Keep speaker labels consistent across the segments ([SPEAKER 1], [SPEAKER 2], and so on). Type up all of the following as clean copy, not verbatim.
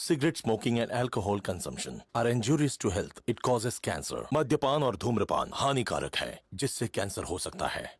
[SPEAKER 1] Cigarette smoking and alcohol consumption are injurious to health. It causes cancer. मद्यपान और धूम्रपान हानिकारक है, जिससे कैंसर हो सकता है।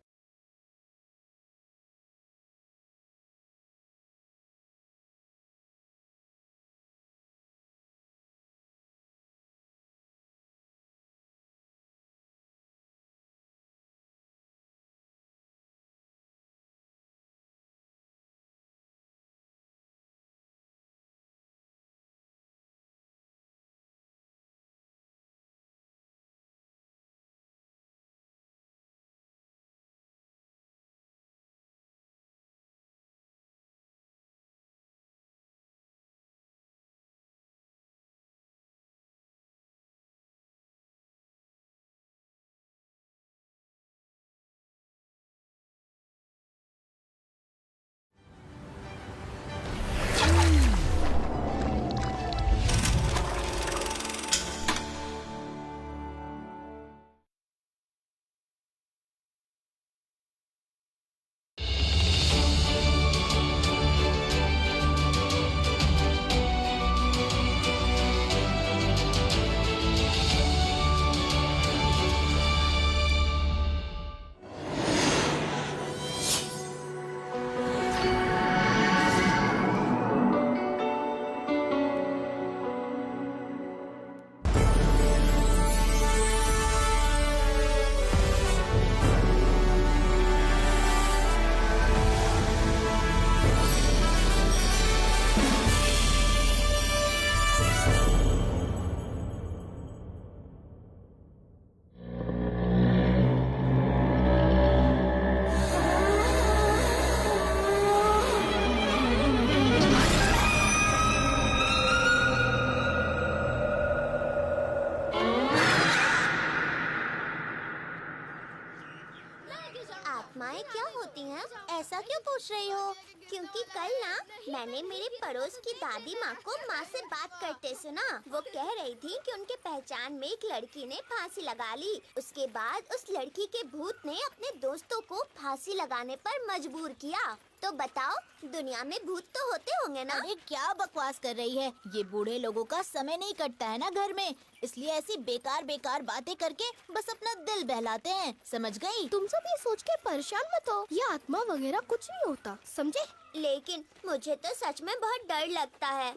[SPEAKER 2] आत्माएं क्या होती हैं? ऐसा क्यों पूछ रही हो? क्योंकि कल ना मैंने मेरे पड़ोस की दादी माँ को माँ से बात करते सुना। वो कह रही थी कि उनके पहचान में एक लड़की ने फांसी लगा ली। उसके बाद उस लड़की के भूत ने अपने दोस्तों को फांसी लगाने पर मजबूर किया। तो बताओ, दुनिया में भूत तो होते होंगे ना?
[SPEAKER 3] अरे क्या बकवास कर रही है? ये बूढ़े लोगों का समय नहीं कटता है ना घर में, इसलिए ऐसी बेकार बेकार बातें करके बस अपना दिल बहलाते हैं, समझ गई?
[SPEAKER 4] तुम सब ये सोच के परेशान मत हो, ये आत्मा वगैरह कुछ नहीं होता, समझे?
[SPEAKER 2] लेकिन मुझे तो सच में बहुत डर लगता है।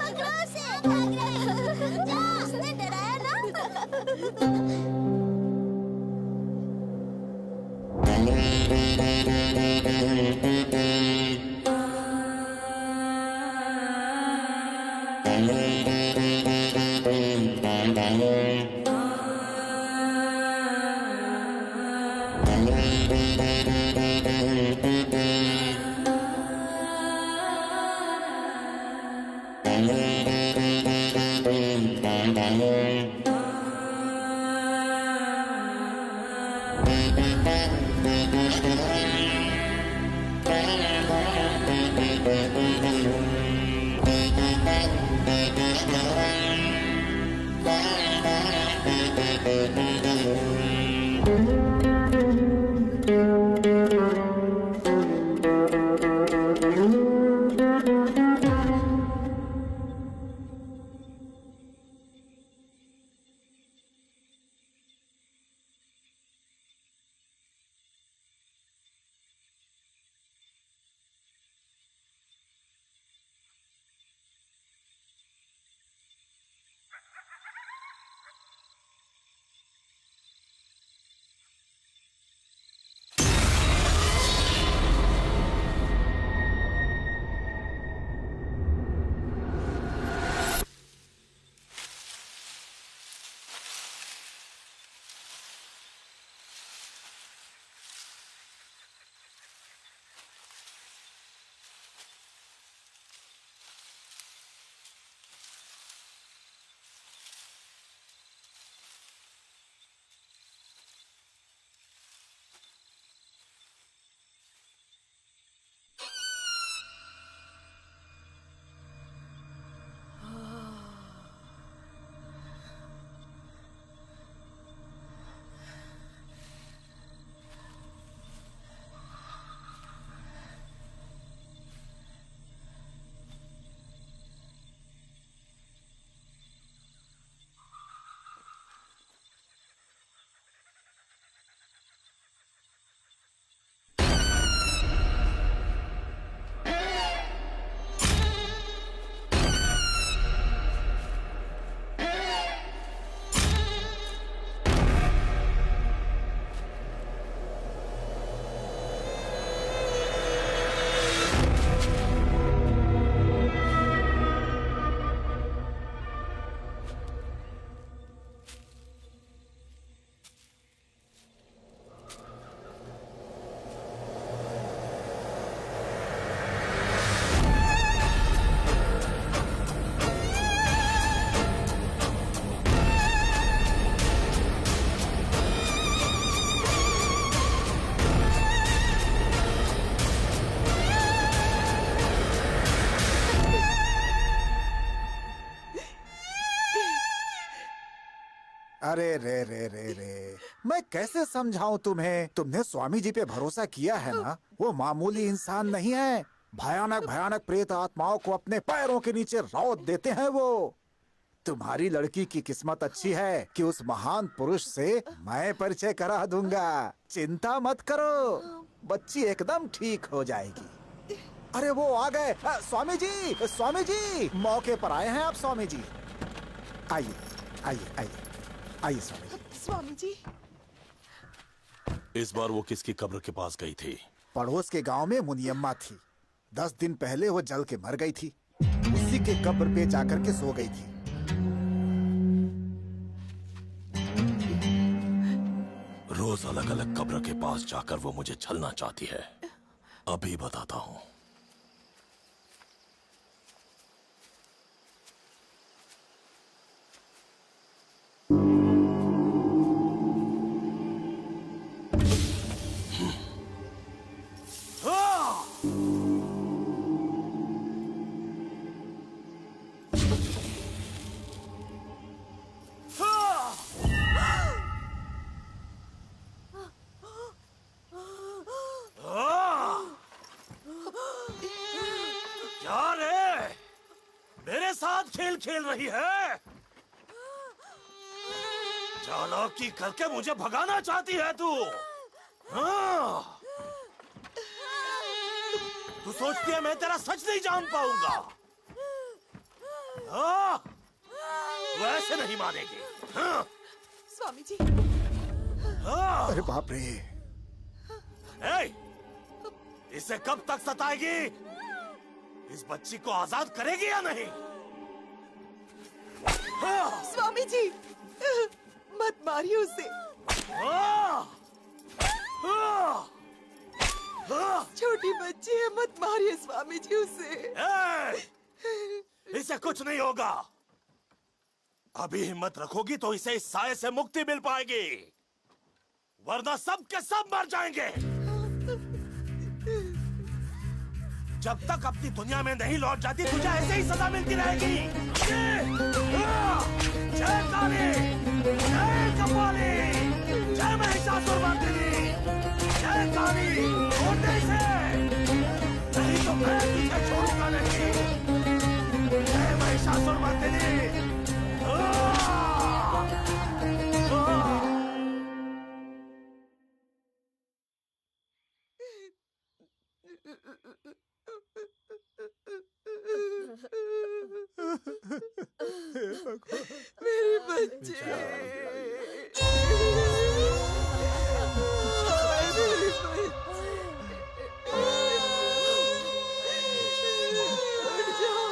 [SPEAKER 2] पकड़ो से, भाग रहे। जा, उसने डराया ना।
[SPEAKER 5] अरे रे रे रे रे, मैं कैसे समझाऊं तुम्हें? तुमने स्वामी जी पे भरोसा किया है ना? वो मामूली इंसान नहीं है। भयानक भयानक प्रेत आत्माओं को अपने पैरों के नीचे रौंद देते हैं वो। तुम्हारी लड़की की किस्मत अच्छी है कि उस महान पुरुष से मैं परिचय करा दूंगा। चिंता मत करो, बच्ची एकदम ठीक हो जाएगी। अरे वो आ गए। स्वामी जी, स्वामी जी, मौके पर आए हैं आप स्वामी जी। आइए आइए आइए आइए स्वामी जी।
[SPEAKER 6] स्वामी जी,
[SPEAKER 1] इस बार वो किसकी कब्र के पास गई थी?
[SPEAKER 5] पड़ोस के गांव में मुनियम्मा थी। 10 दिन पहले वो जल के मर गई थी। उसी के कब्र पे जाकर के सो गई थी।
[SPEAKER 1] रोज अलग अलग कब्र के पास जाकर वो मुझे छलना चाहती है। अभी बताता हूँ। क्या रे, मेरे साथ खेल खेल रही है? चालाकी करके मुझे भगाना चाहती है तू? हाँ? तू सोचती है मैं तेरा सच नहीं जान पाऊंगा? हाँ? तू ऐसे नहीं मानेगी। हाँ?
[SPEAKER 6] स्वामी जी।
[SPEAKER 1] हाँ?
[SPEAKER 5] अरे बाप रे,
[SPEAKER 1] ए, इसे कब तक सताएगी? इस बच्ची को आजाद करेगी या नहीं? हाँ?
[SPEAKER 6] स्वामी जी, मत मारिए उसे।
[SPEAKER 1] हाँ? हाँ? हाँ?
[SPEAKER 6] छोटी बच्ची है, मत मारिए स्वामी जी उसे।
[SPEAKER 1] ए, इसे कुछ नहीं होगा। अभी हिम्मत रखोगी तो इसे इस साये से मुक्ति मिल पाएगी, वरना सब के सब मर जाएंगे। जब तक अपनी दुनिया में नहीं लौट जाती तुझे ऐसे ही सजा मिलती रहेगी। जय काली, जय कपाली, जय महिषासुरमर्दिनी, जय काली, छोड़ने से नहीं तो मैं तुझे छोड़ूंगा नहीं। जय महिषासुरमर्दिनी।
[SPEAKER 6] मेरे बच्चे। मेरे बच्चे। उठ जाओ।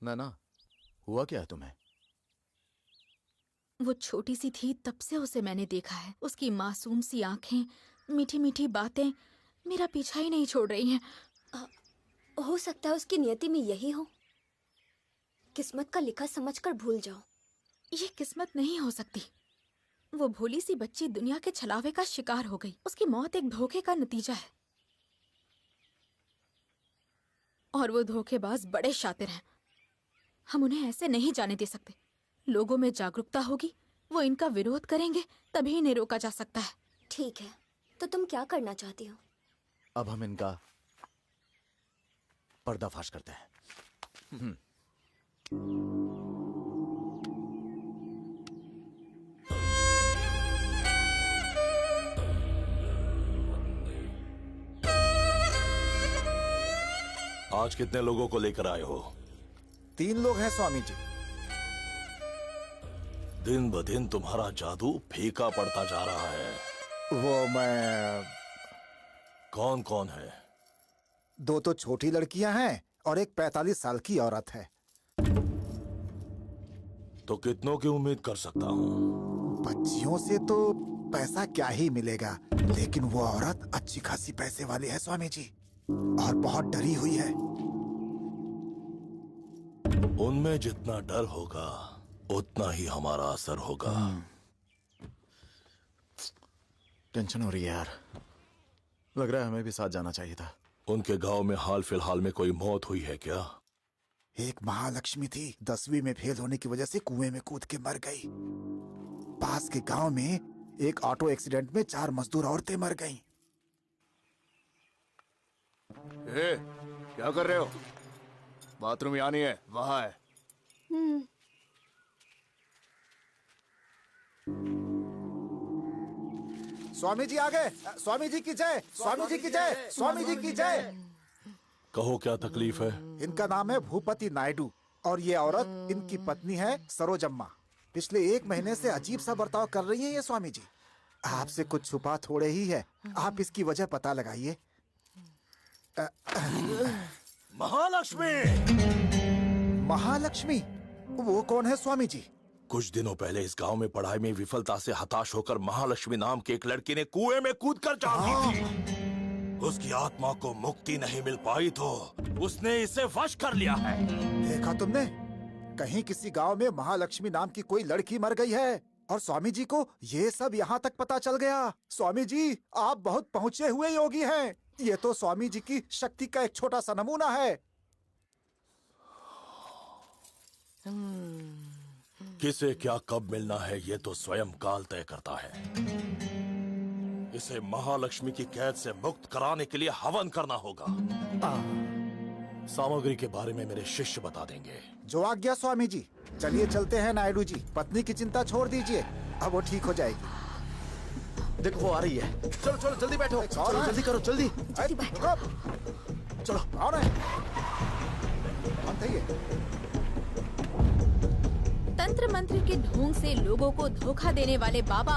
[SPEAKER 7] नैना, हुआ क्या है तुम्हें?
[SPEAKER 8] वो छोटी सी थी तब से उसे मैंने देखा है। उसकी मासूम सी आंखें, मीठी मीठी बातें मेरा पीछा ही नहीं छोड़ रही हैं।
[SPEAKER 4] हो सकता है उसकी नियति में यही हो। किस्मत का लिखा समझकर भूल जाओ।
[SPEAKER 8] ये किस्मत नहीं हो सकती। वो भोली सी बच्ची दुनिया के छलावे का शिकार हो गई। उसकी मौत एक धोखे का नतीजा है। और वो धोखेबाज बड़े शातिर हैं। हम उन्हें ऐसे नहीं जाने दे सकते। लोगों में जागरूकता होगी, वो इनका विरोध करेंगे, तभी इन्हें रोका जा सकता है।
[SPEAKER 4] ठीक है, तो तुम क्या करना चाहती हो?
[SPEAKER 7] अब हम इनका पर्दाफाश करते हैं।
[SPEAKER 1] आज कितने लोगों को लेकर आए हो?
[SPEAKER 5] 3 लोग हैं स्वामी जी।
[SPEAKER 1] दिन ब दिन तुम्हारा जादू फीका पड़ता जा रहा है।
[SPEAKER 5] वो मैं
[SPEAKER 1] कौन कौन है?
[SPEAKER 5] 2 तो छोटी लड़कियां हैं और एक 45 साल की औरत है।
[SPEAKER 1] तो कितनों की उम्मीद कर सकता हूँ?
[SPEAKER 5] बच्चियों से तो पैसा क्या ही मिलेगा, लेकिन वो औरत अच्छी खासी पैसे वाली है स्वामी जी, और बहुत डरी हुई है।
[SPEAKER 1] उनमें जितना डर होगा उतना ही हमारा असर होगा।
[SPEAKER 7] टेंशन हो रही है यार। लग रहा है हमें भी साथ जाना चाहिए था।
[SPEAKER 1] उनके गांव में हाल फिलहाल में कोई मौत हुई है क्या?
[SPEAKER 5] एक महालक्ष्मी थी, 10वीं में फेल होने की वजह से कुएं में कूद के मर गई। पास के गांव में एक ऑटो एक्सीडेंट में 4 मजदूर औरतें मर गईं।
[SPEAKER 7] क्या कर रहे हो? बाथरूम यहाँ नहीं है, वहां है।
[SPEAKER 5] स्वामी जी आ गए। स्वामी जी की जय, स्वामी जी की जय, स्वामी जी की जय।
[SPEAKER 1] कहो क्या तकलीफ है?
[SPEAKER 5] इनका नाम है भूपति नायडू और ये औरत इनकी पत्नी है सरोजम्मा। पिछले 1 महीने से अजीब सा बर्ताव कर रही है ये स्वामी जी। आपसे कुछ छुपा थोड़े ही है, आप इसकी वजह पता लगाइए।
[SPEAKER 1] महालक्ष्मी!
[SPEAKER 5] महालक्ष्मी? वो कौन है स्वामी जी?
[SPEAKER 1] कुछ दिनों पहले इस गांव में पढ़ाई में विफलता से हताश होकर महालक्ष्मी नाम की एक लड़की ने कुएं में कूदकर जान दी थी। उसकी आत्मा को मुक्ति नहीं मिल पाई तो उसने इसे वश कर लिया है।
[SPEAKER 5] देखा तुमने? कहीं किसी गांव में महालक्ष्मी नाम की कोई लड़की मर गई है और स्वामी जी को ये सब यहाँ तक पता चल गया। स्वामी जी, आप बहुत पहुँचे हुए योगी हैं। ये तो स्वामी जी की शक्ति का एक छोटा सा नमूना है।
[SPEAKER 1] किसे क्या कब मिलना है ये तो स्वयं काल तय करता है। इसे महालक्ष्मी की कैद से मुक्त कराने के लिए हवन करना होगा। सामग्री के बारे में मेरे शिष्य बता देंगे।
[SPEAKER 5] जो आज्ञा स्वामी जी। चलिए चलते हैं नायडू जी, पत्नी की चिंता छोड़ दीजिए, अब वो ठीक हो जाएगी।
[SPEAKER 7] देखो वो आ रही है। चलो चलो जल्दी बैठो, चलो जल्दी करो, जल्दी।
[SPEAKER 5] चलो आओ रहे।
[SPEAKER 8] तंत्र मंत्र के ढोंग से लोगों को धोखा देने वाले बाबा,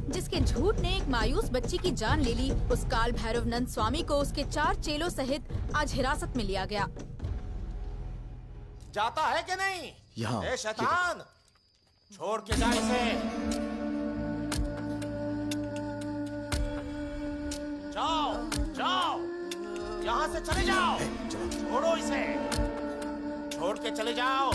[SPEAKER 8] जिसके झूठ ने एक मायूस बच्ची की जान ले ली, उस काल भैरव नंद स्वामी को उसके 4 चेलों सहित आज हिरासत में लिया गया।
[SPEAKER 1] जाता है कि नहीं?
[SPEAKER 7] यहाँ
[SPEAKER 1] ए शैतान, छोड़ के जा इसे। जाओ जाओ, यहाँ से चले जाओ। छोड़ो इसे, छोड़ के चले जाओ।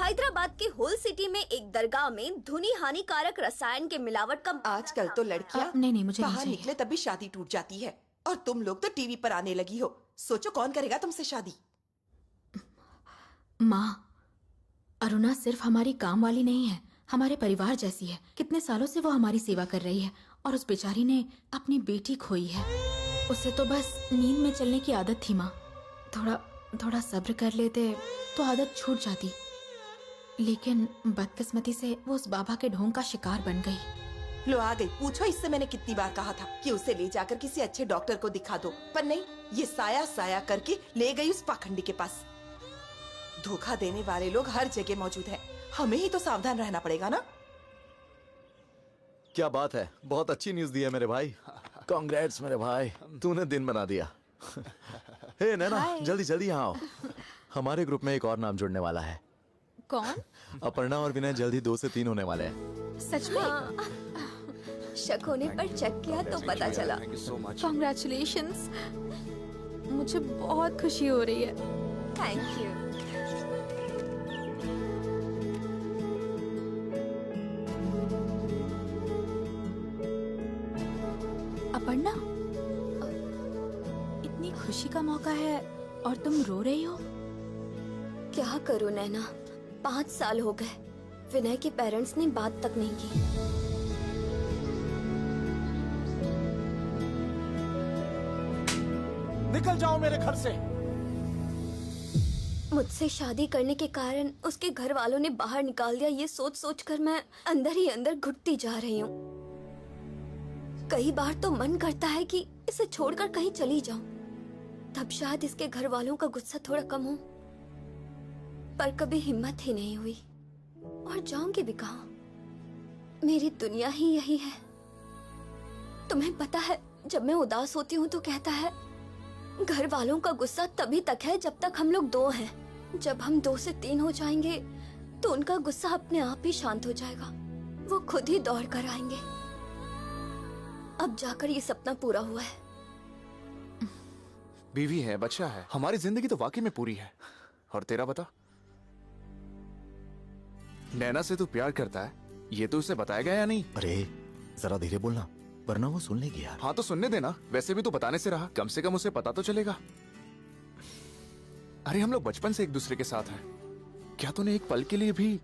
[SPEAKER 4] हैदराबाद के होल सिटी में एक दरगाह में धुनी हानिकारक रसायन के मिलावट का
[SPEAKER 6] आजकल तो लड़कियां
[SPEAKER 8] नहीं मुझे नहीं
[SPEAKER 6] बाहर
[SPEAKER 8] चाहिए।
[SPEAKER 6] निकले तभी शादी टूट जाती है, और तुम लोग तो टीवी पर आने लगी हो। सोचो कौन करेगा तुमसे शादी?
[SPEAKER 8] माँ, अरुणा सिर्फ हमारी काम वाली नहीं है, हमारे परिवार जैसी है। कितने सालों से वो हमारी सेवा कर रही है और उस बेचारी ने अपनी बेटी खोई है। उसे तो बस नींद में चलने की आदत थी माँ। थोड़ा सब्र कर लेते तो आदत छूट जाती, लेकिन बदकिस्मती से वो उस बाबा के ढोंग का शिकार बन गई।
[SPEAKER 6] लो आ गई। पूछो इससे मैंने कितनी बार कहा था कि उसे ले जाकर किसी अच्छे डॉक्टर को दिखा दो, पर नहीं, ये साया करके ले गई उस पाखंडी के पास। धोखा देने वाले लोग हर जगह मौजूद हैं, हमें ही तो सावधान रहना पड़ेगा ना।
[SPEAKER 7] क्या बात है, बहुत अच्छी न्यूज दी है मेरे भाई। कांग्रेट्स मेरे भाई, तूने दिन बना दिया। हे नैना, जल्दी जल्दी यहाँ आओ। हमारे ग्रुप में एक और नाम जुड़ने वाला है।
[SPEAKER 8] कौन?
[SPEAKER 7] अपर्णा और विनय जल्दी 2 से 3 होने वाले हैं।
[SPEAKER 8] सच में?
[SPEAKER 4] शक होने पर चेक किया तो पता चला।
[SPEAKER 8] कॉन्ग्रेचुलेशंस, मुझे बहुत खुशी हो रही है।
[SPEAKER 4] Thank you.
[SPEAKER 8] अपर्णा, इतनी खुशी का मौका है और तुम रो रही हो।
[SPEAKER 4] क्या करूं नैना, 5 साल हो गए, विनय के पेरेंट्स ने बात तक नहीं की।
[SPEAKER 1] निकल जाओ मेरे घर से।
[SPEAKER 4] मुझसे शादी करने के कारण उसके घर वालों ने बाहर निकाल दिया, ये सोच सोच कर मैं अंदर ही अंदर घुटती जा रही हूँ। कई बार तो मन करता है कि इसे छोड़कर कहीं चली जाऊं, तब शायद इसके घर वालों का गुस्सा थोड़ा कम हो, पर कभी हिम्मत ही नहीं हुई। और जाऊंगी भी कहाँ? मेरी दुनिया ही यही है। तुम्हें पता है, जब मैं उदास होती हूँ तो कहता है घर वालों का गुस्सा तभी तक है जब तक हम लोग 2 हैं। जब हम 2 से 3 हो जाएंगे तो उनका गुस्सा अपने आप ही शांत हो जाएगा, वो खुद ही दौड़ कर आएंगे। अब जाकर ये सपना पूरा हुआ है।
[SPEAKER 9] बीवी है, बच्चा है, हमारी जिंदगी तो वाकई में पूरी है। और तेरा बता, नैना से तू प्यार करता है, ये तो उसे बताया गया या नहीं?
[SPEAKER 7] अरे जरा धीरे बोलना, वरना वो सुन लेगी यार।
[SPEAKER 9] हाँ तो सुनने देना, वैसे भी तू बताने से रहा, कम से कम उसे पता तो चलेगा। अरे हम लोग बचपन से एक दूसरे के साथ हैं, क्या तूने एक पल के लिए भी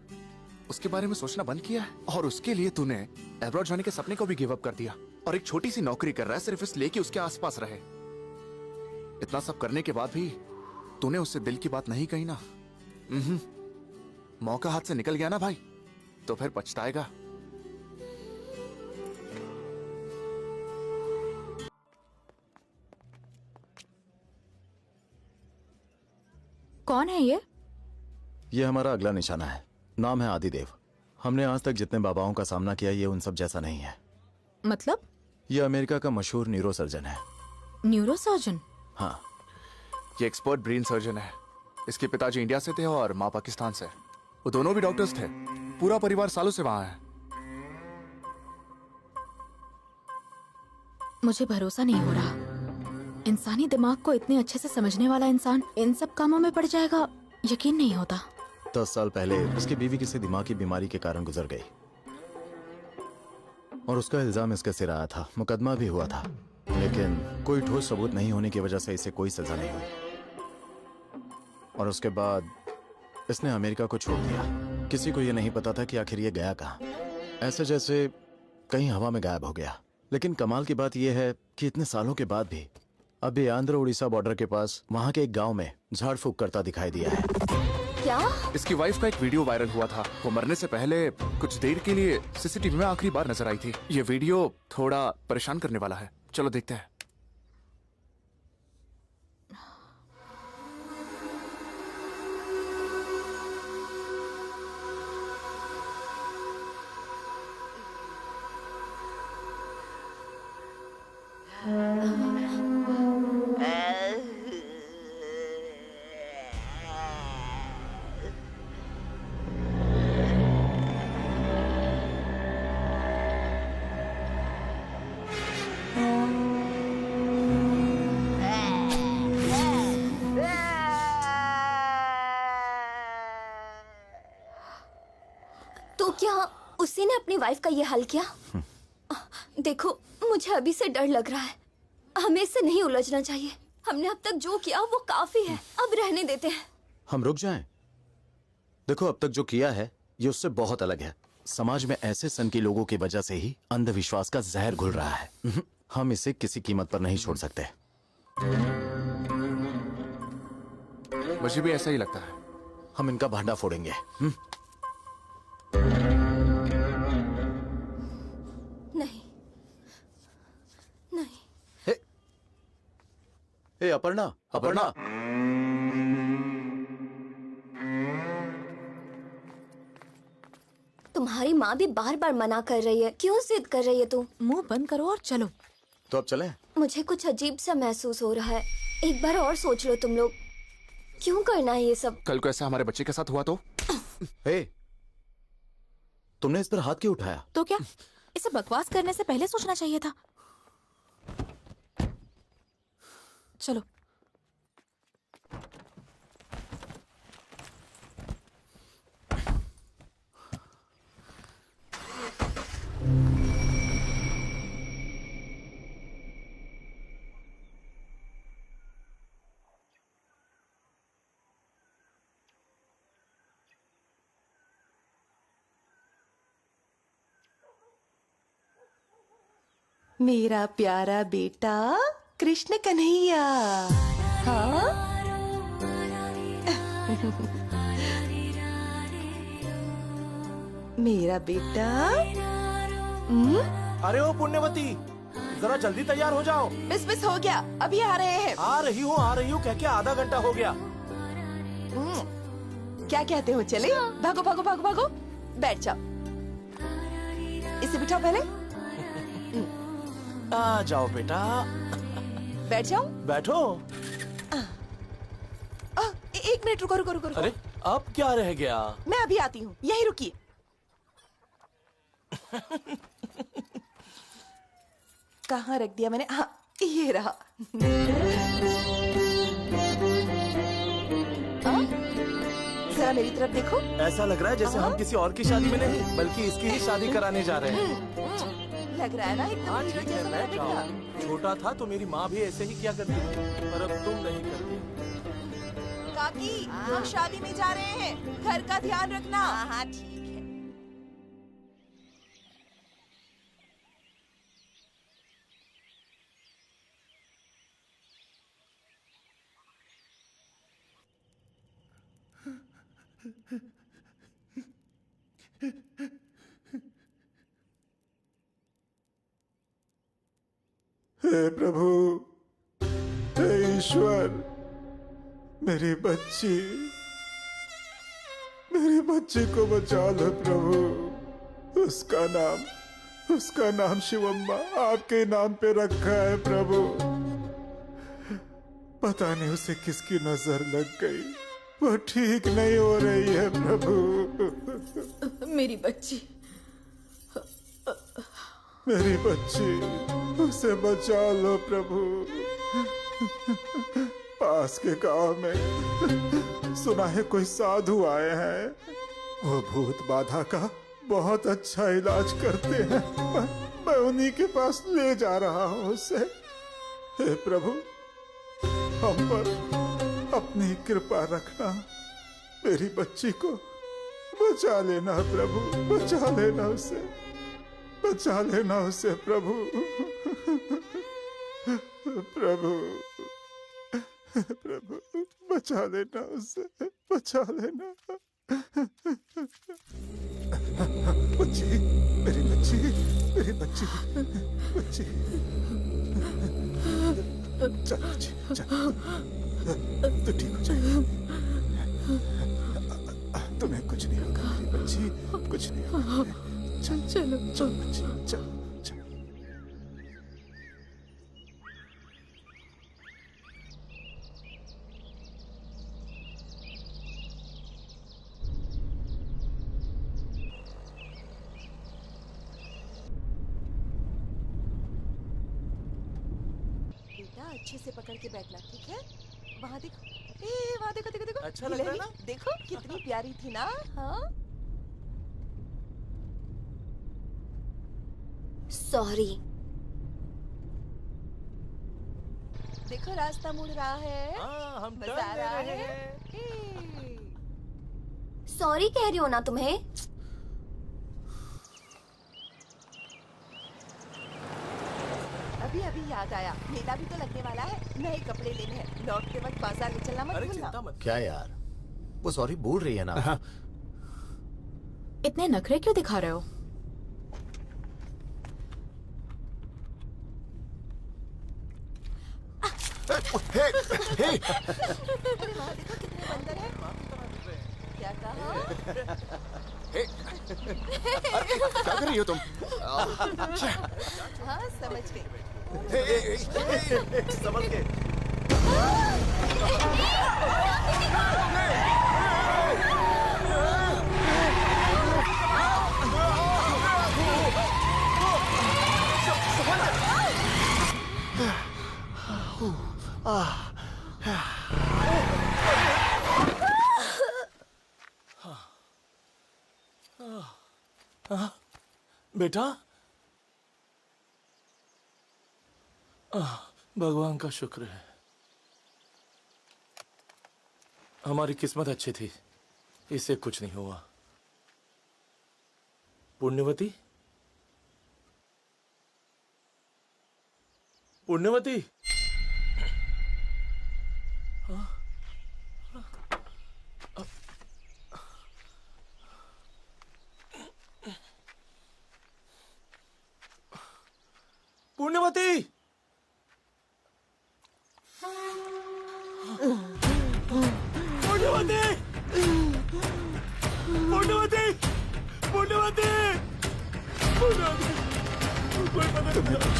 [SPEAKER 9] उसके बारे में सोचना बंद किया है? और उसके लिए तूने अब्रॉड जाने के सपने को भी गिव अप कर दिया और एक छोटी सी नौकरी कर रहा है सिर्फ इसलिए कि उसके आसपास रहे। इतना सब करने के बाद भी तूने उससे दिल की बात नहीं कही ना। मौका हाथ से निकल गया ना भाई, तो फिर पछताएगा।
[SPEAKER 8] कौन है ये?
[SPEAKER 7] ये हमारा अगला निशाना है, नाम है आदिदेव। हमने आज तक जितने बाबाओं का सामना किया, ये उन सब जैसा नहीं है।
[SPEAKER 8] मतलब?
[SPEAKER 7] ये अमेरिका का मशहूर न्यूरो सर्जन है।
[SPEAKER 8] Neuro surgeon?
[SPEAKER 7] हाँ,
[SPEAKER 9] ये एक्सपर्ट ब्रेन सर्जन है। इसके पिताजी इंडिया से थे और माँ पाकिस्तान से। वो दोनों भी डॉक्टर्स थे, पूरा परिवार सालों से वहां है।
[SPEAKER 8] मुझे भरोसा नहीं हो रहा, इंसानी दिमाग को इतने अच्छे से समझने वाला इंसान इन सब कामों में पड़ जाएगा, यकीन नहीं होता।
[SPEAKER 7] 10 साल पहले उसकी बीवी किसी दिमागी बीमारी के कारण गुजर गई और उसका इल्जाम इसके सिर आया था। मुकदमा भी हुआ था, लेकिन कोई ठोस सबूत नहीं होने की वजह से इसे कोई सजा नहीं हुई। और उसके बाद इसने अमेरिका को छोड़ दिया। किसी को ये नहीं पता था कि आखिर ये गया कहाँ, ऐसे जैसे कहीं हवा में गायब हो गया। लेकिन कमाल की बात यह है कि इतने सालों के बाद भी अभी आंध्र उड़ीसा बॉर्डर के पास वहाँ के एक गांव में झाड़ फूक करता दिखाई दिया है।
[SPEAKER 4] क्या?
[SPEAKER 9] इसकी वाइफ का एक वीडियो वायरल हुआ था। वो मरने से पहले कुछ देर के लिए सीसीटीवी में आखिरी बार नजर आई थी। ये वीडियो थोड़ा परेशान करने वाला है, चलो देखते हैं।
[SPEAKER 4] तो क्या उसी ने अपनी वाइफ का ये हल किया? देखो, मुझे अभी से डर लग रहा है। हमें इससे नहीं उलझना चाहिए। हमने अब तक जो किया वो काफी है, अब रहने देते हैं।
[SPEAKER 7] हम रुक जाएं? देखो, अब तक जो किया है ये उससे बहुत अलग है। समाज में ऐसे सन की लोगों की वजह से ही अंधविश्वास का जहर घुल रहा है। हम इसे किसी कीमत पर नहीं छोड़ सकते।
[SPEAKER 9] मुझे भी ऐसा ही लगता है।
[SPEAKER 7] हम इनका भांडा फोड़ेंगे।
[SPEAKER 4] नहीं, नहीं।
[SPEAKER 7] हे अपर्णा, अपर्णा।
[SPEAKER 4] माँ भी बार बार मना कर रही है। क्यों जिद कर रही है तू?
[SPEAKER 8] मुंह बंद करो और चलो।
[SPEAKER 7] तो अब चले?
[SPEAKER 4] मुझे कुछ अजीब सा महसूस हो रहा है। एक बार और सोच लो तुम लोग। क्यों करना है ये सब?
[SPEAKER 9] कल को ऐसा हमारे बच्चे के साथ हुआ तो?
[SPEAKER 7] हे, तुमने इस पर हाथ क्यों उठाया?
[SPEAKER 8] तो क्या इसे बकवास करने से पहले सोचना चाहिए था। चलो।
[SPEAKER 6] मेरा प्यारा बेटा कृष्ण कन्हैया। हाँ? मेरा बेटा।
[SPEAKER 1] अरे ओ पुण्यवती, जरा जल्दी तैयार हो जाओ।
[SPEAKER 6] बस हो गया, अभी आ रहे हैं।
[SPEAKER 1] आ रही हूँ कह के आधा घंटा हो गया।
[SPEAKER 6] क्या कहते हो? चले? भागो भागो भागो भागो। बैठ जाओ। इसे बिठाओ पहले।
[SPEAKER 1] आ जाओ बेटा।
[SPEAKER 6] बैठ जाओ।
[SPEAKER 1] बैठो।
[SPEAKER 6] एक मिनट रुको रुको रुको रुको।
[SPEAKER 1] अरे अब क्या रह गया?
[SPEAKER 6] मैं अभी आती हूँ, यहीं रुकिए। कहाँ रख दिया मैंने? हाँ, ये रहा। जरा मेरी तरफ देखो।
[SPEAKER 1] ऐसा लग रहा है जैसे हम किसी और की शादी में नहीं बल्कि इसकी ही शादी कराने जा रहे हैं।
[SPEAKER 6] लग रहा है ना एकदम
[SPEAKER 1] हाँ
[SPEAKER 6] हीरो
[SPEAKER 1] ठीक है,
[SPEAKER 6] जैसा
[SPEAKER 1] बैठ
[SPEAKER 6] लग
[SPEAKER 1] जाओ।
[SPEAKER 6] रहा है।
[SPEAKER 1] छोटा था तो मेरी माँ भी ऐसे ही किया करती थी, पर अब तुम नहीं करती।
[SPEAKER 6] काकी, हम शादी में जा रहे हैं, घर का ध्यान रखना। हाँ ठीक है।
[SPEAKER 5] हे प्रभु, हे ईश्वर, मेरी बच्ची को बचा लो प्रभु। उसका नाम शिवम्मा आपके नाम पे रखा है प्रभु। पता नहीं उसे किसकी नजर लग गई, वो ठीक नहीं हो रही है प्रभु।
[SPEAKER 8] मेरी बच्ची,
[SPEAKER 5] मेरी बच्ची, उसे बचा लो प्रभु। पास के गांव में सुना है कोई साधु आए हैं, वो भूत बाधा का बहुत अच्छा इलाज करते हैं। मैं उन्हीं के पास ले जा रहा हूँ उसे। हे प्रभु, हम पर अपनी कृपा रखना, मेरी बच्ची को बचा लेना प्रभु, बचा लेना उसे, बचा लेना उसे प्रभु। प्रभु, प्रभु, बचा लेना उसे, बचा लेना। बच्ची, मेरी बच्ची, मेरी बच्ची, बच्ची, चल बच्ची, चल, तू ठीक हो जाएगी। तुम्हें कुछ नहीं होगा मेरी बच्ची, कुछ नहीं होगा। चल चलो, चल बच्ची, चल चल।
[SPEAKER 6] बेटा अच्छे से पकड़ के बैठना, ठीक है? वहाँ देखो, वहाँ देखो देखो देखो।
[SPEAKER 1] अच्छा लग रहा है ना?
[SPEAKER 6] देखो कितनी प्यारी थी ना। हाँ,
[SPEAKER 4] सॉरी।
[SPEAKER 6] देखो रास्ता मुड़ रहा है।
[SPEAKER 1] हाँ, हम
[SPEAKER 6] मजा
[SPEAKER 1] टर्न
[SPEAKER 6] आ
[SPEAKER 1] ले
[SPEAKER 6] रहा
[SPEAKER 1] रहे
[SPEAKER 6] है।
[SPEAKER 1] हैं।
[SPEAKER 4] सॉरी कह रही हो ना तुम्हें?
[SPEAKER 6] अभी अभी याद आया, मेला भी तो लगने वाला है, नए कपड़े लेने हैं। लौटते वक्त बाजार ले चलना मत
[SPEAKER 1] अरे
[SPEAKER 6] भूलना।
[SPEAKER 1] चिंता मत।
[SPEAKER 7] क्या यार, वो सॉरी बोल रही है ना।
[SPEAKER 8] इतने नखरे क्यों दिखा रहे हो?
[SPEAKER 6] अरे वहाँ देखो कितने बंदर हैं। क्या कहा?
[SPEAKER 9] क्या कर रही हो तुम?
[SPEAKER 6] हाँ समझ गई।
[SPEAKER 1] समझ के। बेटा, भगवान का शुक्र है, हमारी किस्मत अच्छी थी, इससे कुछ नहीं हुआ। पुण्यवती, पुण्यवती, पुण्यवती, पुण्यवती, पुण्यवती, पुण्यवती, पुण्यवती, कोई मदद करो,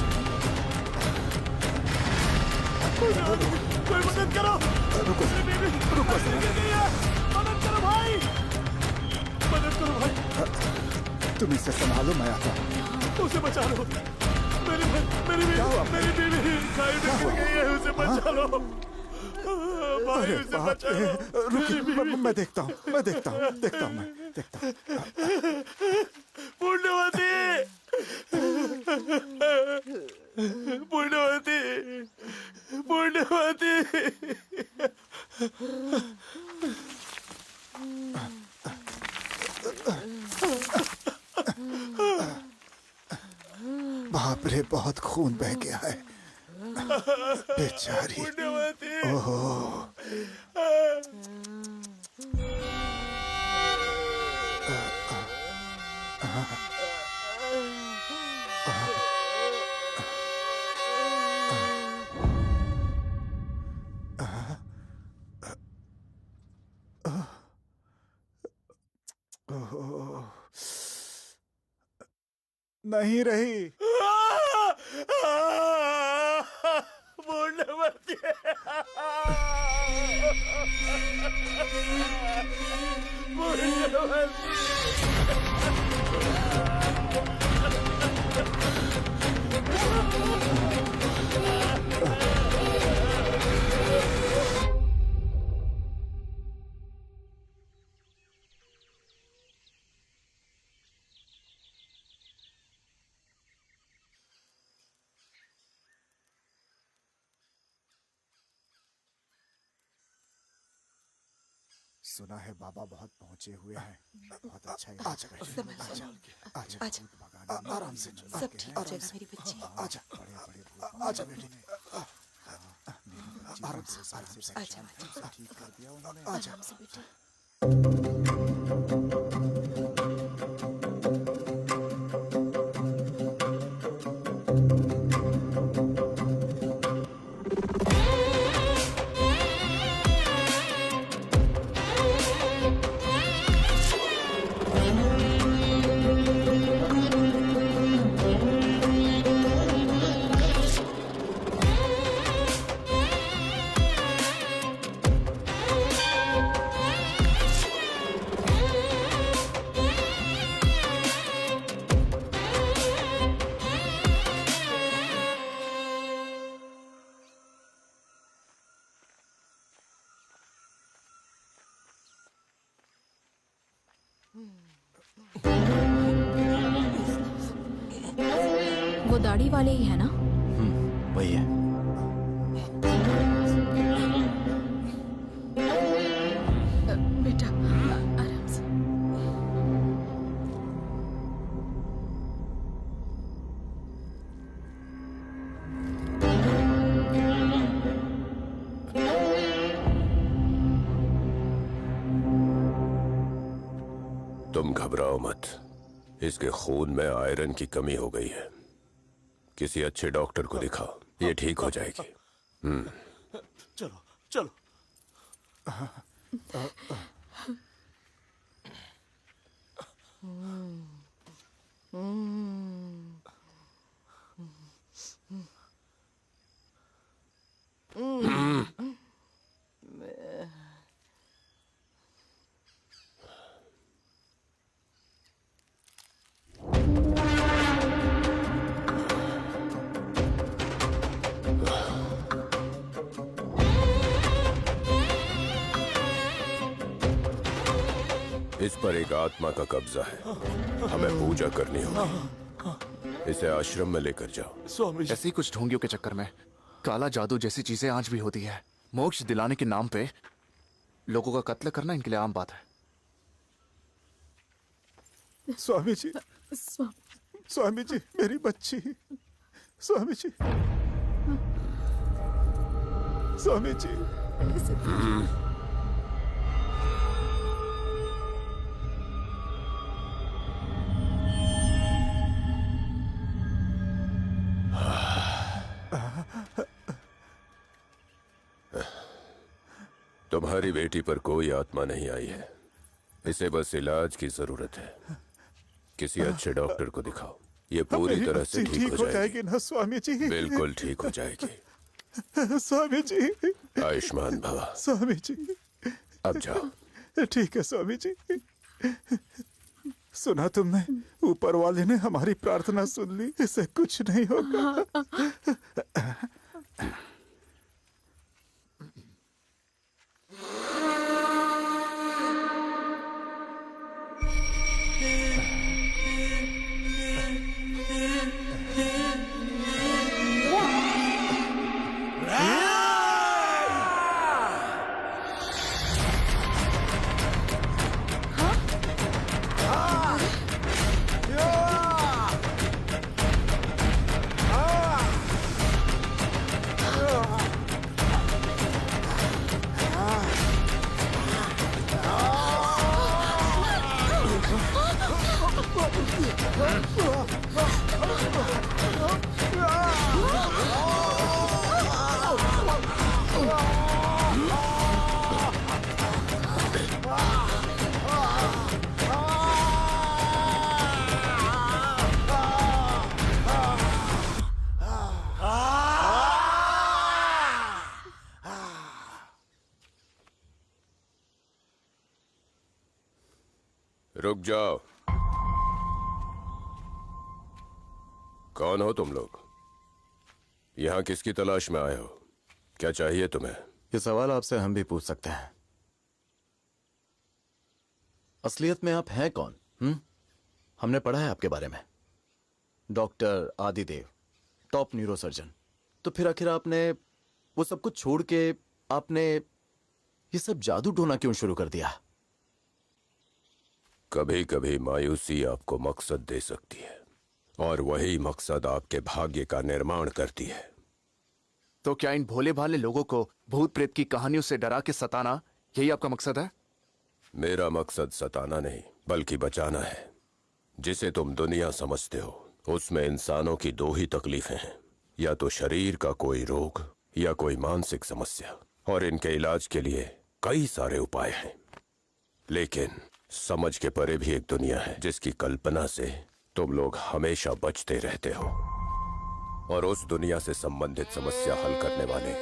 [SPEAKER 1] कोई मदद करो, रुको, मदद करो भाई, मदद करो भाई,
[SPEAKER 5] तुम इसे संभालो, मैं आता हूँ।
[SPEAKER 1] उसे बचा लो, मेरी बीवी खाई में गिर गई है, उसे बचा लो भाई, उसे बचा लो।
[SPEAKER 5] मैं देखता हूँ, मैं देखता हूँ।
[SPEAKER 1] पुण्यवती, पुण्यवती, पुण्यवती,
[SPEAKER 5] बाप रे, बहुत खून बह गया है, बेचारी। ओहो, नहीं रही। सुना है बाबा बहुत पहुंचे हुए हैं, बहुत अच्छा है। आजा आराम से,
[SPEAKER 6] सब ठीक हो जाएगा मेरी बच्ची।
[SPEAKER 5] आजा, आजा बेटी, आराम से,
[SPEAKER 6] आजा
[SPEAKER 5] ठीक कर दिया उन्होंने। आजा
[SPEAKER 6] बेटी।
[SPEAKER 8] वो दाढ़ी वाले ही है ना?
[SPEAKER 7] वही है।
[SPEAKER 8] बेटा आराम से।
[SPEAKER 10] तुम घबराओ मत, इसके खून में आयरन की कमी हो गई है। किसी अच्छे डॉक्टर को दिखाओ, ये ठीक हो जाएगी।
[SPEAKER 1] चलो चलो।
[SPEAKER 10] इस पर एक आत्मा का कब्जा है, हमें पूजा करनी होगी। इसे आश्रम में लेकर जाओ।
[SPEAKER 1] स्वामी जी,
[SPEAKER 9] ऐसी कुछ ढोंगियों के चक्कर में काला जादू जैसी चीजें आज भी होती है। मोक्ष दिलाने के नाम पे लोगों का कत्ल करना इनके लिए आम बात है।
[SPEAKER 5] स्वामी जी, स्वामी जी, मेरी बच्ची, स्वामी जी, स्वामी जी।
[SPEAKER 10] तुम्हारी बेटी पर कोई आत्मा नहीं आई है, इसे बस इलाज की जरूरत है। किसी अच्छे डॉक्टर को दिखाओ, ये पूरी तरह से ठीक हो जाएगी
[SPEAKER 5] ना स्वामी जी?
[SPEAKER 10] बिल्कुल ठीक हो जाएगी।
[SPEAKER 5] स्वामी जी,
[SPEAKER 10] आयुष्मान भव।
[SPEAKER 5] स्वामी जी,
[SPEAKER 10] अब जाओ।
[SPEAKER 5] ठीक है स्वामी जी। सुना तुमने, ऊपर वाले ने हमारी प्रार्थना सुन ली, इसे कुछ नहीं होगा।
[SPEAKER 10] रुक जाओ। कौन हो तुम लोग? यहाँ किसकी तलाश में आए हो? क्या चाहिए तुम्हें?
[SPEAKER 7] ये सवाल आपसे हम भी पूछ सकते हैं। असलियत में आप हैं कौन? हमने पढ़ा है आपके बारे में, डॉक्टर आदिदेव, टॉप न्यूरोसर्जन। तो फिर आखिर आपने वो सब कुछ छोड़ के आपने ये सब जादू टोना क्यों शुरू कर दिया?
[SPEAKER 10] कभी कभी मायूसी आपको मकसद दे सकती है, और वही मकसद आपके भाग्य का निर्माण करती है।
[SPEAKER 9] तो क्या इन भोले भाले लोगों को भूत प्रेत की कहानियों से डरा के सताना, यही आपका मकसद है?
[SPEAKER 10] मेरा मकसद सताना नहीं, बल्कि बचाना है। जिसे तुम दुनिया समझते हो, उसमें इंसानों की दो ही तकलीफें हैं, या तो शरीर का कोई रोग या कोई मानसिक समस्या, और इनके इलाज के लिए कई सारे उपाय हैं। लेकिन समझ के परे भी एक दुनिया है जिसकी कल्पना से तुम लोग हमेशा बचते रहते हो, और उस दुनिया से संबंधित समस्या हल करने वाले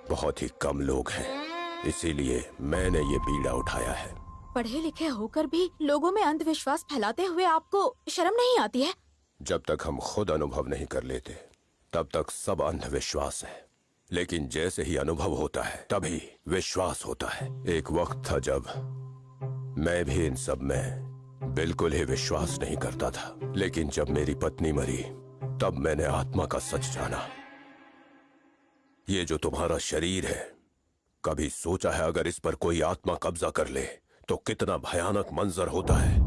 [SPEAKER 10] बहुत ही कम लोग हैं। इसीलिए मैंने ये बीड़ा उठाया है।
[SPEAKER 8] पढ़े लिखे होकर भी लोगों में अंधविश्वास फैलाते हुए आपको शर्म नहीं आती है?
[SPEAKER 10] जब तक हम खुद अनुभव नहीं कर लेते तब तक सब अंधविश्वास है, लेकिन जैसे ही अनुभव होता है तभी विश्वास होता है। एक वक्त था जब मैं भी इन सब में बिल्कुल ही विश्वास नहीं करता था, लेकिन जब मेरी पत्नी मरी तब मैंने आत्मा का सच जाना। ये जो तुम्हारा शरीर है, कभी सोचा है अगर इस पर कोई आत्मा कब्जा कर ले तो कितना भयानक मंजर होता है?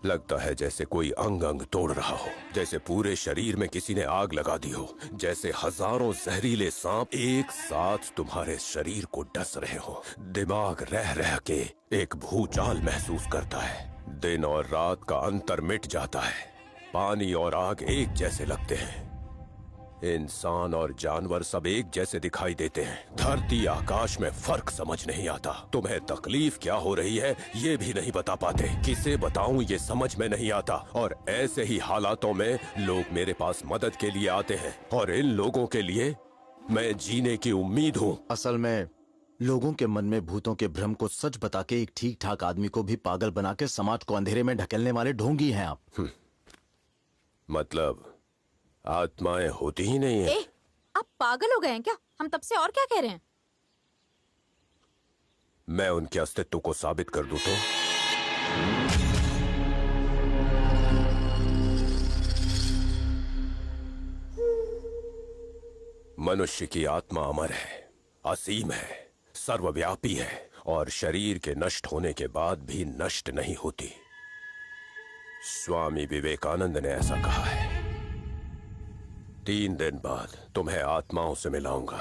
[SPEAKER 10] लगता है जैसे कोई अंग अंग तोड़ रहा हो, जैसे पूरे शरीर में किसी ने आग लगा दी हो, जैसे हजारों जहरीले सांप एक साथ तुम्हारे शरीर को डस रहे हो। दिमाग रह रह के एक भूचाल महसूस करता है। दिन और रात का अंतर मिट जाता है। पानी और आग एक जैसे लगते हैं। इंसान और जानवर सब एक जैसे दिखाई देते हैं। धरती आकाश में फर्क समझ नहीं आता। तुम्हें तकलीफ क्या हो रही है ये भी नहीं बता पाते। किसे बताऊं ये समझ में नहीं आता। और ऐसे ही हालातों में लोग मेरे पास मदद के लिए आते हैं और इन लोगों के लिए मैं जीने की उम्मीद हूँ।
[SPEAKER 7] असल में लोगों के मन में भूतों के भ्रम को सच बता के एक ठीक ठाक आदमी को भी पागल बना के समाज को अंधेरे में ढकेलने वाले ढोंगी हैं आप।
[SPEAKER 10] मतलब आत्माएं होती ही नहीं है।
[SPEAKER 8] आप पागल हो गए हैं क्या? हम तब से और क्या कह रहे हैं?
[SPEAKER 10] मैं उनके अस्तित्व को साबित कर दूं तो? मनुष्य की आत्मा अमर है, असीम है, सर्वव्यापी है और शरीर के नष्ट होने के बाद भी नष्ट नहीं होती। स्वामी विवेकानंद ने ऐसा कहा है। 3 दिन बाद तुम्हें आत्माओं से मिलाऊंगा।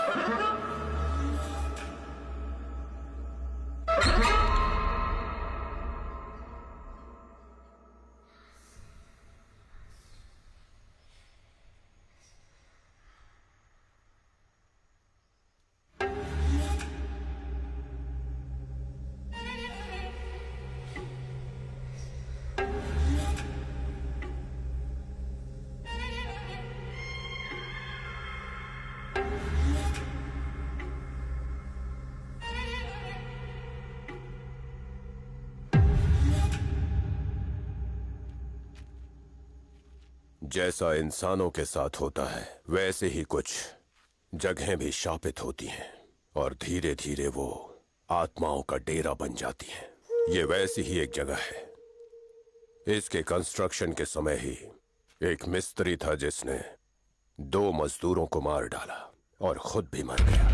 [SPEAKER 10] जैसा इंसानों के साथ होता है वैसे ही कुछ जगहें भी शापित होती हैं और धीरे धीरे वो आत्माओं का डेरा बन जाती हैं। ये वैसी ही एक जगह है। इसके कंस्ट्रक्शन के समय ही एक मिस्त्री था जिसने 2 मजदूरों को मार डाला और खुद भी मर गया।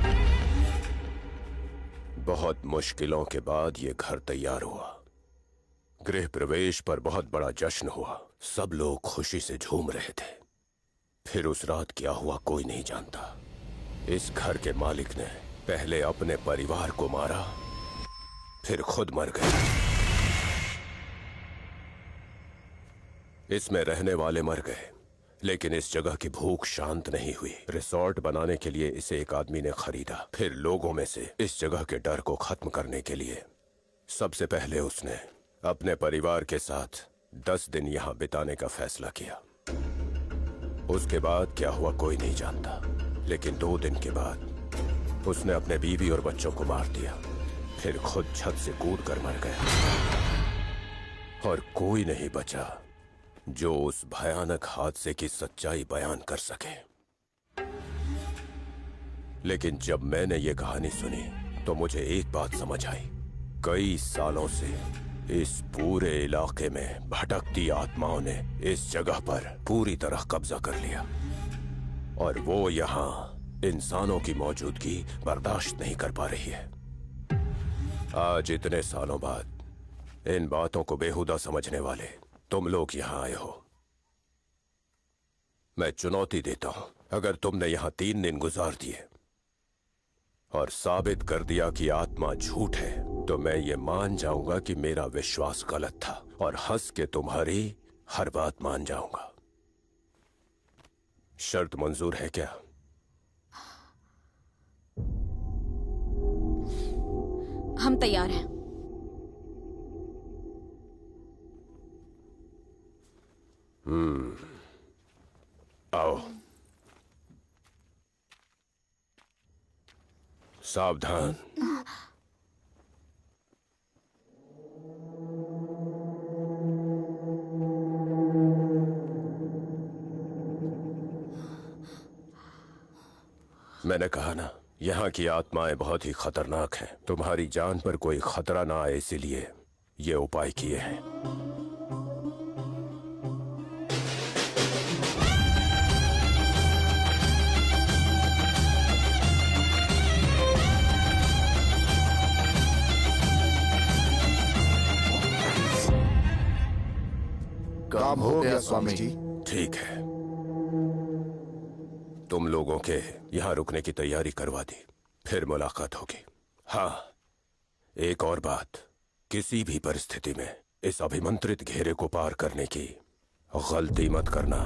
[SPEAKER 10] बहुत मुश्किलों के बाद ये घर तैयार हुआ। गृह प्रवेश पर बहुत बड़ा जश्न हुआ। सब लोग खुशी से झूम रहे थे। फिर उस रात क्या हुआ कोई नहीं जानता। इस घर के मालिक ने पहले अपने परिवार को मारा, फिर खुद मर गया। इसमें रहने वाले मर गए, लेकिन इस जगह की भूख शांत नहीं हुई। रिसोर्ट बनाने के लिए इसे एक आदमी ने खरीदा। फिर लोगों में से इस जगह के डर को खत्म करने के लिए सबसे पहले उसने अपने परिवार के साथ 10 दिन यहां बिताने का फैसला किया। उसके बाद क्या हुआ कोई नहीं जानता, लेकिन 2 दिन के बाद उसने अपने बीवी और बच्चों को मार दिया, फिर खुद छत से कूदकर मर गया। और कोई नहीं बचा जो उस भयानक हादसे की सच्चाई बयान कर सके। लेकिन जब मैंने ये कहानी सुनी तो मुझे एक बात समझ आई। कई सालों से इस पूरे इलाके में भटकती आत्माओं ने इस जगह पर पूरी तरह कब्जा कर लिया और वो यहाँ इंसानों की मौजूदगी बर्दाश्त नहीं कर पा रही है। आज इतने सालों बाद इन बातों को बेहुदा समझने वाले तुम लोग यहाँ आए हो। मैं चुनौती देता हूं, अगर तुमने यहाँ 3 दिन गुजार दिए और साबित कर दिया कि आत्मा झूठ है, तो मैं ये मान जाऊंगा कि मेरा विश्वास गलत था और हंस के तुम्हारी हर बात मान जाऊंगा। शर्त मंजूर है क्या?
[SPEAKER 8] हम तैयार हैं।
[SPEAKER 10] आओ। सावधान। मैंने कहा ना, यहाँ की आत्माएं बहुत ही खतरनाक हैं। तुम्हारी जान पर कोई खतरा ना आए इसीलिए ये उपाय किए हैं।
[SPEAKER 5] काम हो गया स्वामी जी।
[SPEAKER 10] ठीक है, तुम लोगों के यहाँ रुकने की तैयारी करवा दी, फिर मुलाकात होगी। हाँ, एक और बात, किसी भी परिस्थिति में इस अभिमंत्रित घेरे को पार करने की गलती मत करना।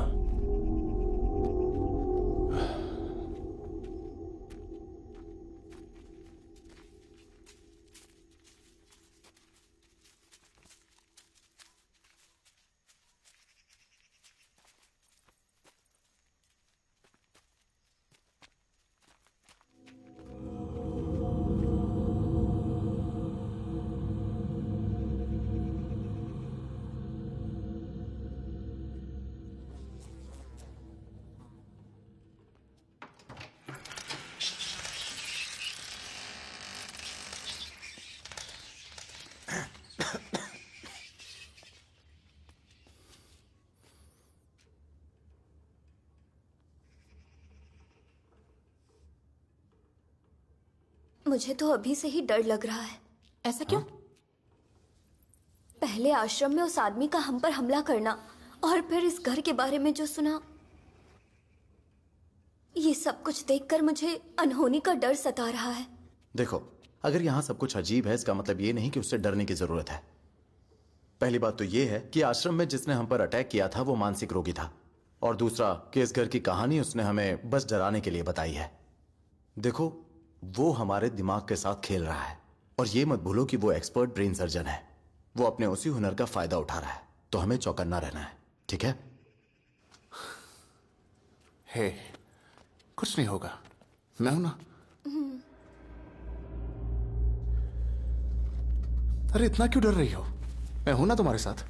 [SPEAKER 4] मुझे तो अभी से ही डर लग रहा है।
[SPEAKER 8] ऐसा क्यों?
[SPEAKER 4] पहले आश्रम में उस आदमी का हम पर हमला करना और फिर इस घर के बारे में जो सुना, ये सब कुछ देखकर मुझे अनहोनी का डर सता रहा है।
[SPEAKER 7] देखो, अगर यहाँ सब कुछ अजीब है इसका मतलब ये नहीं कि उससे डरने की जरूरत है। पहली बात तो ये है कि आश्रम में जिसने हम पर अटैक किया था वो मानसिक रोगी था, और दूसरा कि इस घर की कहानी उसने हमें बस डराने के लिए बताई है। देखो, वो हमारे दिमाग के साथ खेल रहा है, और ये मत भूलो कि वो एक्सपर्ट ब्रेन सर्जन है। वो अपने उसी हुनर का फायदा उठा रहा है, तो हमें चौकन्ना रहना है, ठीक है?
[SPEAKER 9] हे, कुछ नहीं होगा, मैं हूं ना। अरे इतना क्यों डर रही हो? मैं हूं ना तुम्हारे साथ।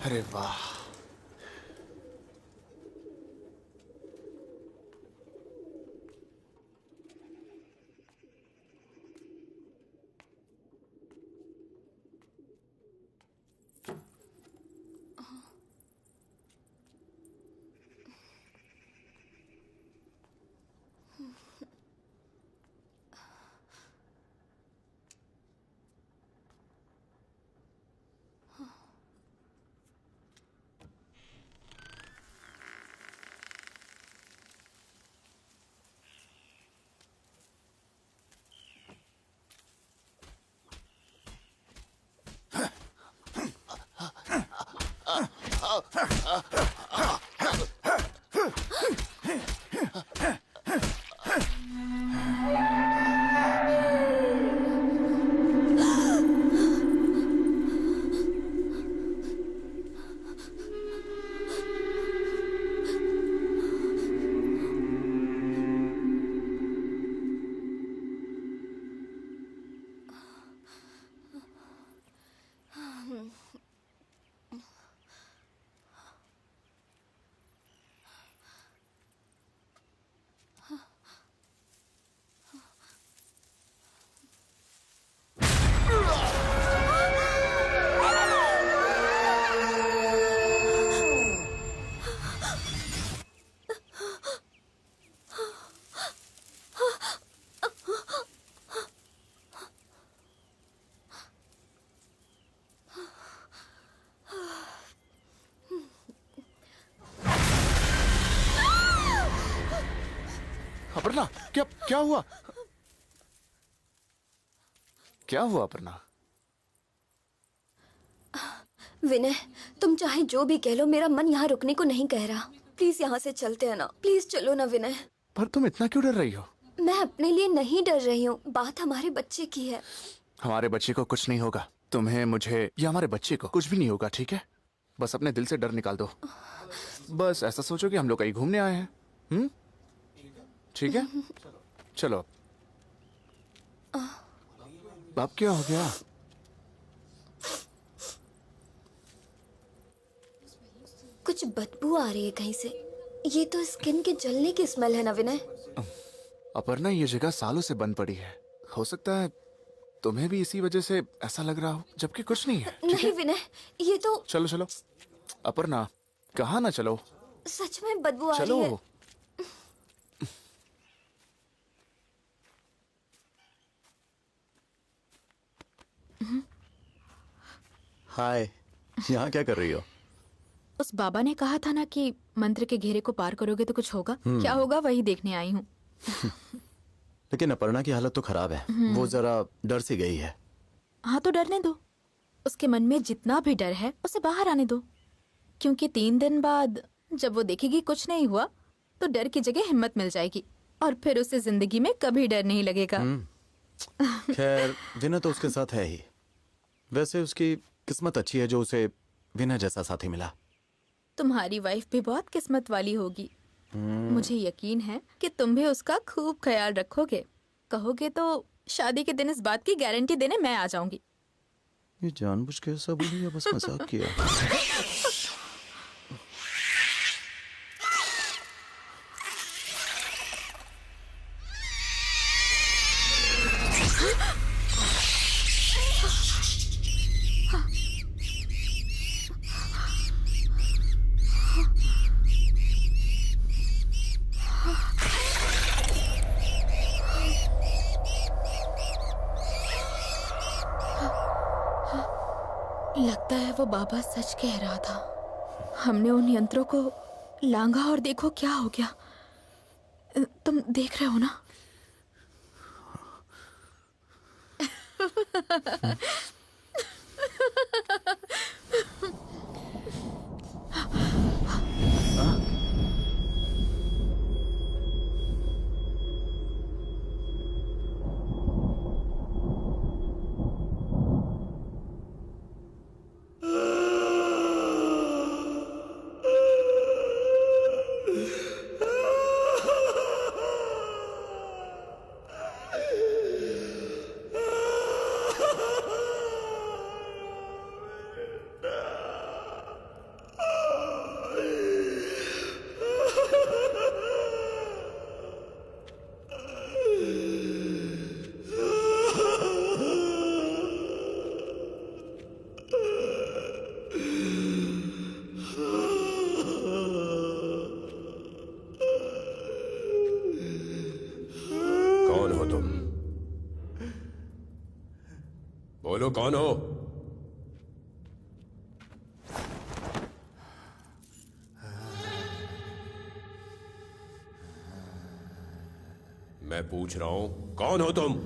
[SPEAKER 9] अरे वाह, अपर्णा, क्या क्या हुआ? क्या हुआ अपर्णा?
[SPEAKER 4] विनय, तुम चाहे जो भी कह लो, मेरा मन यहाँ रुकने को नहीं कह रहा। प्लीज यहाँ से चलते हैं ना। प्लीज चलो ना विनय।
[SPEAKER 9] पर तुम इतना क्यों डर रही हो?
[SPEAKER 4] मैं अपने लिए नहीं डर रही हूँ, बात हमारे बच्चे की है।
[SPEAKER 9] हमारे बच्चे को कुछ नहीं होगा। तुम्हें, मुझे या हमारे बच्चे को कुछ भी नहीं होगा, ठीक है? बस अपने दिल से डर निकाल दो। बस ऐसा सोचो कि हम लोग कहीं घूमने आए हैं। ठीक है, चलो। अब क्या हो गया?
[SPEAKER 4] कुछ बदबू आ रही है कहीं से। ये तो स्किन के जलने की स्मेल है ना विनय?
[SPEAKER 9] अपर्णा, ये जगह सालों से बंद पड़ी है। हो सकता है तुम्हें भी इसी वजह से ऐसा लग रहा हो, जबकि कुछ नहीं है।
[SPEAKER 4] नहीं विनय, ये तो।
[SPEAKER 9] चलो चलो अपर्णा, कहाँ ना चलो।
[SPEAKER 4] सच में बदबू आ रही
[SPEAKER 9] चलो।
[SPEAKER 4] है।
[SPEAKER 7] हाय, यहाँ क्या कर रही हो?
[SPEAKER 8] उस बाबा ने कहा था ना कि मंत्र के घेरे को पार करोगे तो कुछ होगा। क्या होगा वही देखने आई हूँ।
[SPEAKER 7] लेकिन अपर्णा की हालत तो खराब है। वो जरा डर सी गई है।
[SPEAKER 8] हाँ तो डरने दो। उसके मन में जितना भी डर है उसे बाहर आने दो, क्योंकि 3 दिन बाद जब वो देखेगी कुछ नहीं हुआ तो डर की जगह हिम्मत मिल जाएगी, और फिर उसे जिंदगी में कभी डर नहीं लगेगा।
[SPEAKER 7] खैर, विनय तो उसके साथ है ही। वैसे उसकी किस्मत अच्छी है जो उसे विनय जैसा साथी मिला।
[SPEAKER 8] तुम्हारी वाइफ भी बहुत किस्मत वाली होगी। मुझे यकीन है कि तुम भी उसका खूब ख्याल रखोगे। कहोगे तो शादी के दिन इस बात की गारंटी देने मैं आ जाऊंगी।
[SPEAKER 7] ये जानबूझ के ऐसा बोली या बस मजाक किया?
[SPEAKER 8] लगता है वो बाबा सच कह रहा था। हमने उन यंत्रों को लांघा और देखो क्या हो गया। तुम देख रहे हो ना?
[SPEAKER 10] कौन हो तुम? बोलो कौन हो? मैं पूछ रहा हूं, कौन हो तुम?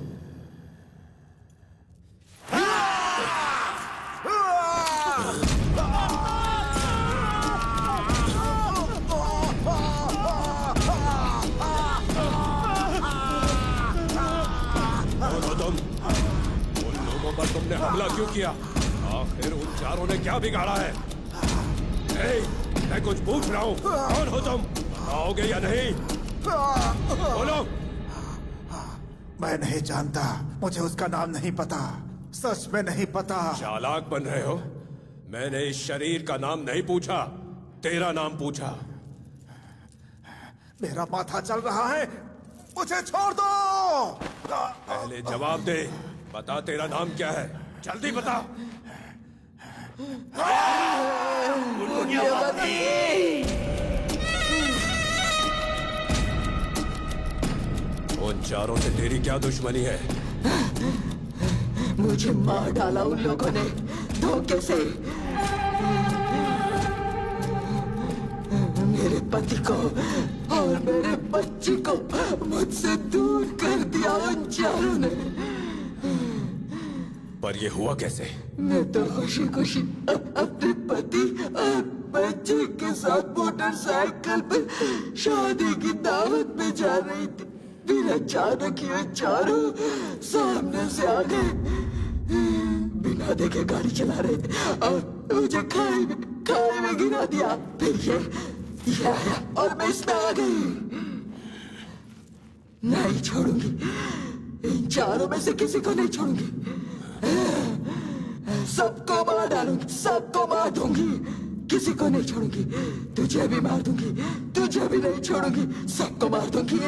[SPEAKER 10] पर तुमने हमला क्यों किया? आखिर उन चारों ने क्या बिगाड़ा है? मैं कुछ पूछ रहा हूँ, कौन हो तुम? आओगे या नहीं? बोलो।
[SPEAKER 5] मैं नहीं जानता, मुझे उसका नाम नहीं पता, सच में नहीं पता।
[SPEAKER 10] चालाक बन रहे हो? मैंने इस शरीर का नाम नहीं पूछा, तेरा नाम पूछा।
[SPEAKER 5] मेरा माथा चल रहा है, मुझे छोड़ दो।
[SPEAKER 10] पहले जवाब दे, बता तेरा नाम क्या है, जल्दी बता। उन चारों से तेरी क्या दुश्मनी है?
[SPEAKER 11] मुझे मार डाला उन लोगों ने धोखे से। मेरे पति को और मेरे बच्ची को मुझसे दूर कर दिया उन चारों ने।
[SPEAKER 10] पर ये हुआ कैसे?
[SPEAKER 11] मैं तो खुशी खुशी अपने पति और बच्चे के साथ मोटरसाइकिल पर शादी की दावत में जा रही थी। फिर अचानक ये चारों सामने से आ गए, बिना देखे गाड़ी चला रहे थे और मुझे खाई में गिरा दिया। फिर ये आया और मैं इसमें आ गई। नहीं छोड़ूंगी, इन चारों में से किसी को नहीं छोड़ूंगी। सबको मार डालूंगी, सबको मार दूंगी, किसी को नहीं छोड़ूंगी। तुझे भी मार दूंगी, तुझे भी नहीं छोड़ूंगी, सबको मार दूंगी।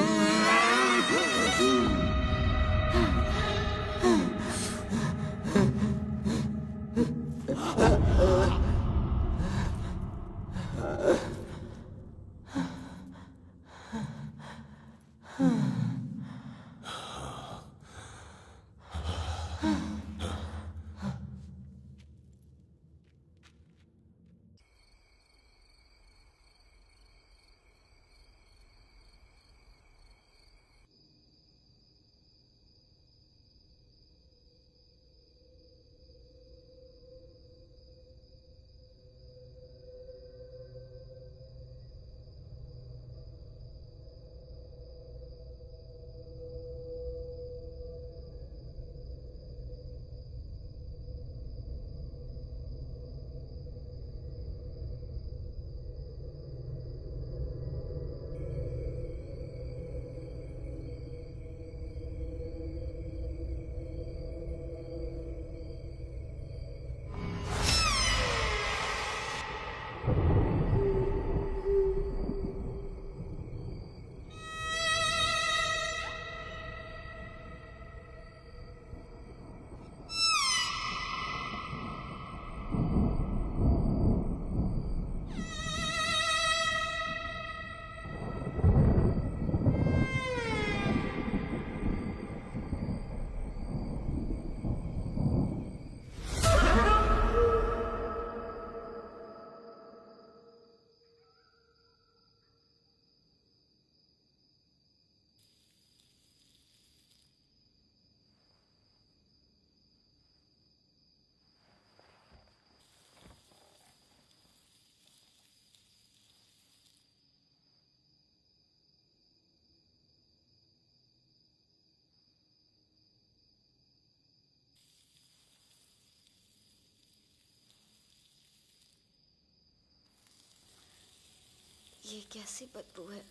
[SPEAKER 4] ये कैसी बदबू है?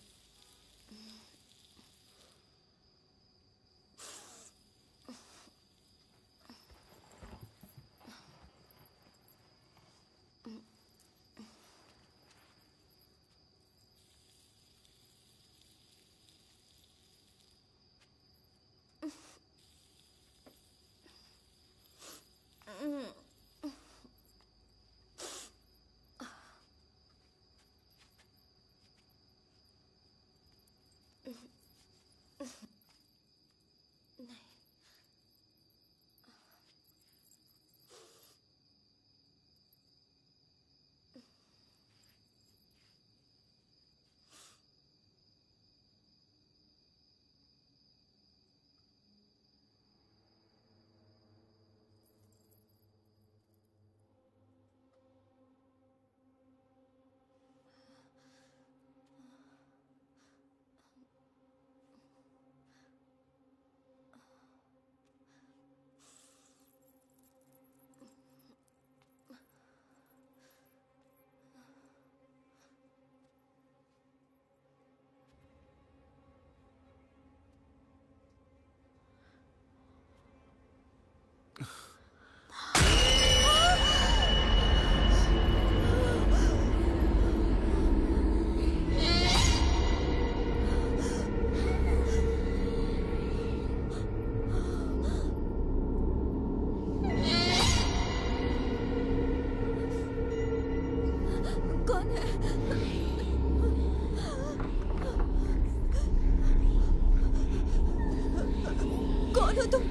[SPEAKER 4] कौन हो तुम?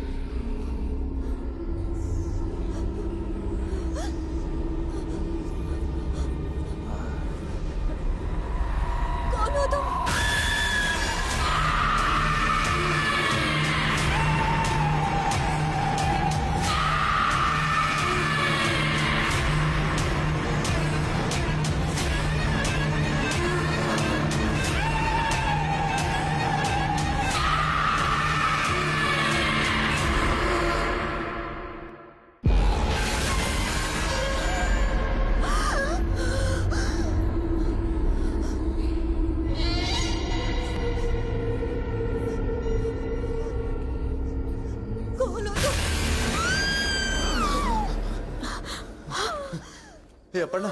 [SPEAKER 4] कौन हो तुम?
[SPEAKER 7] अपर्णा,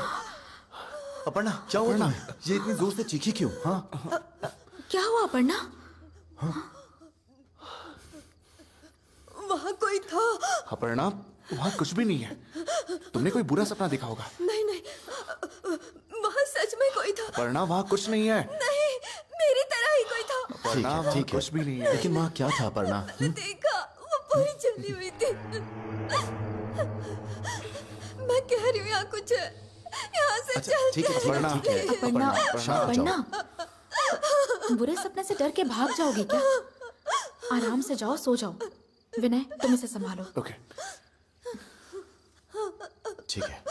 [SPEAKER 7] अपर्णा क्या हुआ तुम्हें? ये इतनी जोर से चीखी क्यों? हाँ
[SPEAKER 8] क्या हुआ अपर्णा?
[SPEAKER 6] वहाँ कोई था।
[SPEAKER 9] अपर्णा, वहाँ कुछ भी नहीं है। तुमने कोई बुरा सपना देखा होगा।
[SPEAKER 6] नहीं नहीं, वहाँ सच में कोई था।
[SPEAKER 9] अपर्णा, वहाँ कुछ नहीं है।
[SPEAKER 6] नहीं, मेरी तरह ही कोई था।
[SPEAKER 9] अपर्णा, वहाँ कुछ भी नहीं है।
[SPEAKER 7] लेकिन वहाँ क्या था अपर्णा?
[SPEAKER 6] देखा, वो पूरी जली हुई थी। मैं कह रही हूँ यहाँ कुछ है, यहाँ से चल।
[SPEAKER 7] ठीक है,
[SPEAKER 8] अपर्णा, अपर्णा, बुरे सपने से डर के भाग जाओगी क्या? आराम से जाओ, सो जाओ। विनय, तुम इसे संभालो।
[SPEAKER 9] ओके,
[SPEAKER 7] ठीक है,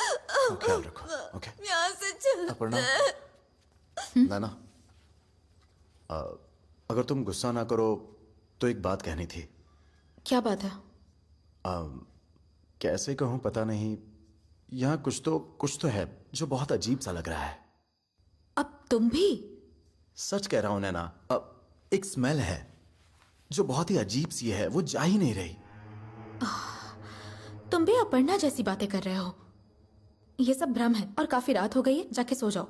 [SPEAKER 7] ख्याल रखो। ओके,
[SPEAKER 6] यहाँ से चल।
[SPEAKER 9] अपर्णा,
[SPEAKER 7] नाना, अगर तुम गुस्सा ना करो तो एक बात कहनी थी।
[SPEAKER 8] क्या बात है?
[SPEAKER 7] कैसे कहूँ पता नहीं, यहाँ कुछ तो है जो बहुत अजीब सा लग रहा है।
[SPEAKER 8] अब तुम भी?
[SPEAKER 7] सच कह रहा हूं नैना, अब एक स्मेल है जो बहुत ही अजीब सी है, वो जा ही नहीं रही।
[SPEAKER 8] तुम भी अपर्णा जैसी बातें कर रहे हो। ये सब भ्रम है और काफी रात हो गई है, जाके सो जाओ।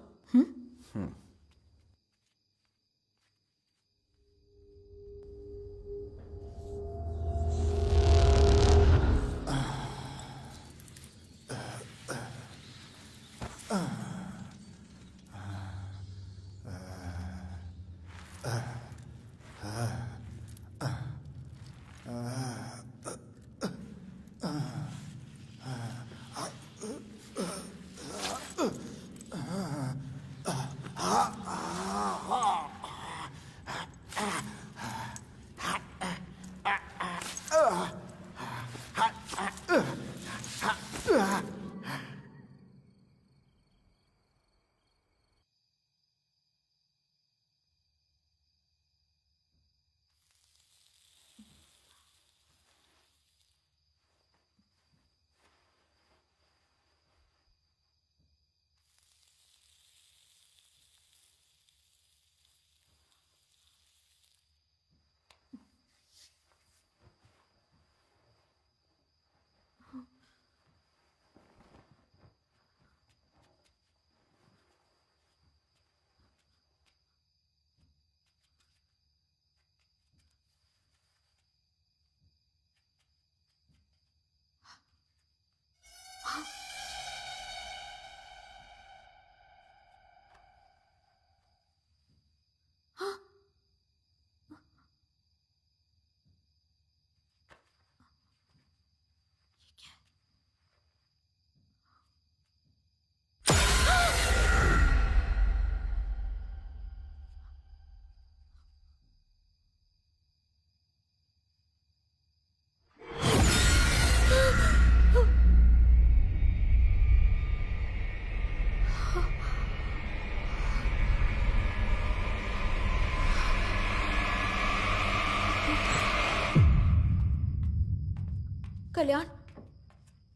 [SPEAKER 8] कल्याण,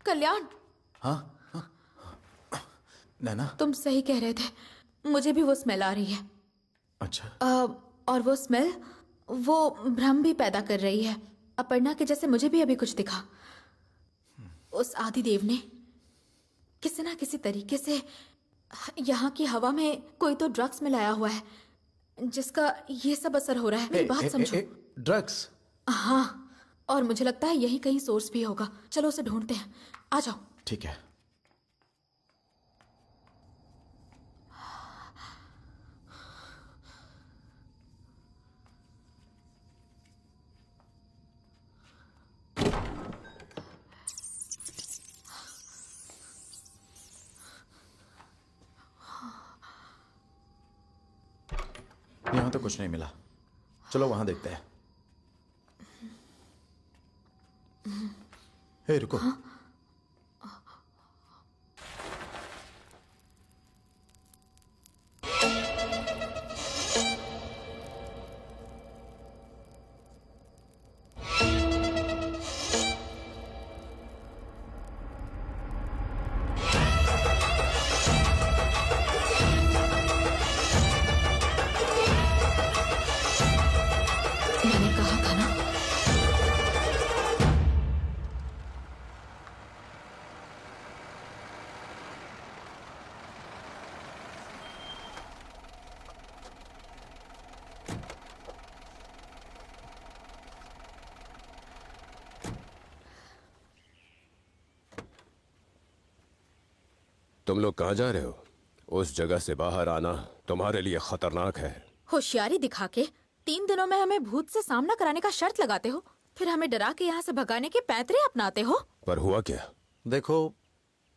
[SPEAKER 8] कल्याण,
[SPEAKER 7] हाँ नैना,
[SPEAKER 8] तुम सही कह रहे थे, मुझे भी वो स्मेल आ रही है।
[SPEAKER 7] अच्छा।
[SPEAKER 8] और वो स्मेल वो भ्रम भी पैदा कर रही है। अपर्णा के जैसे मुझे भी अभी कुछ दिखा। उस आदिदेव ने किसी ना किसी तरीके से यहाँ की हवा में कोई तो ड्रग्स मिलाया हुआ है जिसका ये सब असर हो रहा है। मेरी बात समझो।
[SPEAKER 7] ड्रग्स?
[SPEAKER 8] हाँ, और मुझे लगता है यही कहीं सोर्स भी होगा। चलो उसे ढूंढते हैं, आ जाओ।
[SPEAKER 7] ठीक है। यहाँ तो कुछ नहीं मिला, चलो वहां देखते हैं। हे रुको।
[SPEAKER 8] हाँ?
[SPEAKER 10] तुम लोग कहाँ जा रहे हो? उस जगह से बाहर आना तुम्हारे लिए खतरनाक है।
[SPEAKER 8] होशियारी दिखा के 3 दिनों में हमें भूत से सामना कराने का शर्त लगाते हो, फिर हमें डरा के यहाँ से भगाने के पैतरे अपनाते हो।
[SPEAKER 10] पर हुआ क्या?
[SPEAKER 7] देखो,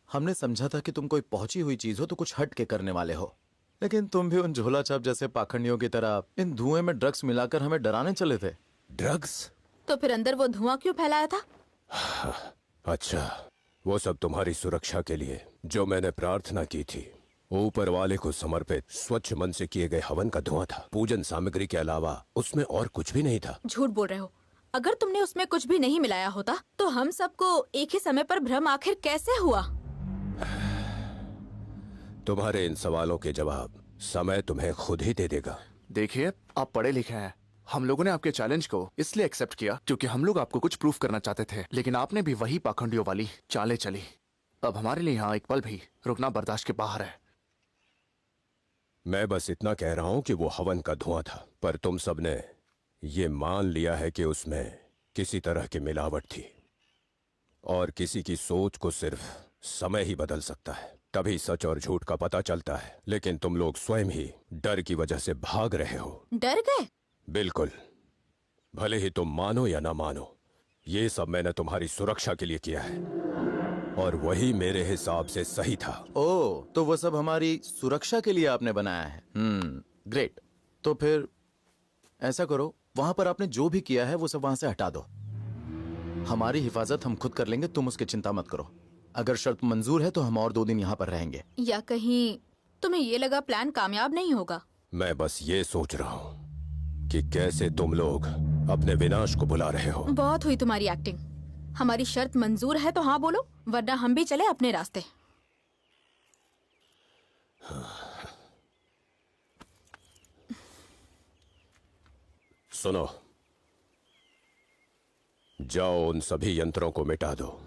[SPEAKER 7] हमने समझा था कि तुम कोई पहुंची हुई चीज हो तो कुछ हट के करने वाले हो, लेकिन तुम भी उन झोला छाप जैसे पाखंडियों की तरह इन धुएं में ड्रग्स मिलाकर हमें डराने चले थे।
[SPEAKER 10] ड्रग्स?
[SPEAKER 8] तो फिर अंदर वो धुआं क्यों फैलाया था?
[SPEAKER 10] अच्छा, वो सब तुम्हारी सुरक्षा के लिए जो मैंने प्रार्थना की थी। ऊपर वाले को समर्पित स्वच्छ मन से किए गए हवन का धुआं था। पूजन सामग्री के अलावा उसमें और कुछ भी नहीं था।
[SPEAKER 8] झूठ बोल रहे हो। अगर तुमने उसमें कुछ भी नहीं मिलाया होता तो हम सबको एक ही समय पर भ्रम आखिर कैसे हुआ?
[SPEAKER 10] तुम्हारे इन सवालों के जवाब समय तुम्हें खुद ही दे देगा।
[SPEAKER 9] देखिए, आप पढ़े लिखे हैं। हम लोगों ने आपके चैलेंज को इसलिए एक्सेप्ट किया क्योंकि हम लोग आपको कुछ प्रूफ करना चाहते थे, लेकिन आपने भी वही पाखंडियों वाली चालें चली। अब हमारे लिए यहाँ एक पल भी रुकना बर्दाश्त के बाहर है।
[SPEAKER 10] मैं बस इतना कह रहा हूँ कि वो हवन का धुआं था, पर तुम सबने ये मान लिया है कि उसमें किसी तरह की मिलावट थी, और किसी की सोच को सिर्फ समय ही बदल सकता है। तभी सच और झूठ का पता चलता है। लेकिन तुम लोग स्वयं ही डर की वजह से भाग रहे हो।
[SPEAKER 8] डर गए?
[SPEAKER 10] बिल्कुल। भले ही तुम मानो या ना मानो, ये सब मैंने तुम्हारी सुरक्षा के लिए किया है, और वही मेरे हिसाब से सही था।
[SPEAKER 7] ओह, तो वो सब हमारी सुरक्षा के लिए आपने बनाया है। ग्रेट। तो फिर ऐसा करो, वहां पर आपने जो भी किया है वो सब वहां से हटा दो। हमारी हिफाजत हम खुद कर लेंगे, तुम उसकी चिंता मत करो। अगर शर्त मंजूर है तो हम और 2 दिन यहाँ पर रहेंगे।
[SPEAKER 8] या कहीं तुम्हें ये लगा प्लान कामयाब नहीं होगा?
[SPEAKER 10] मैं बस ये सोच रहा हूँ कि कैसे तुम लोग अपने विनाश को बुला रहे हो।
[SPEAKER 8] बहुत हुई तुम्हारी एक्टिंग। हमारी शर्त मंजूर है तो हाँ बोलो, वरना हम भी चले अपने रास्ते।
[SPEAKER 10] सुनो, जाओ उन सभी यंत्रों को मिटा दो।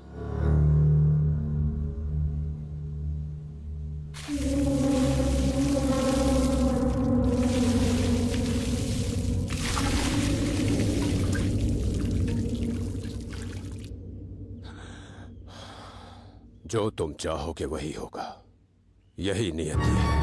[SPEAKER 10] जो तुम चाहोगे वही होगा, यही नियति है।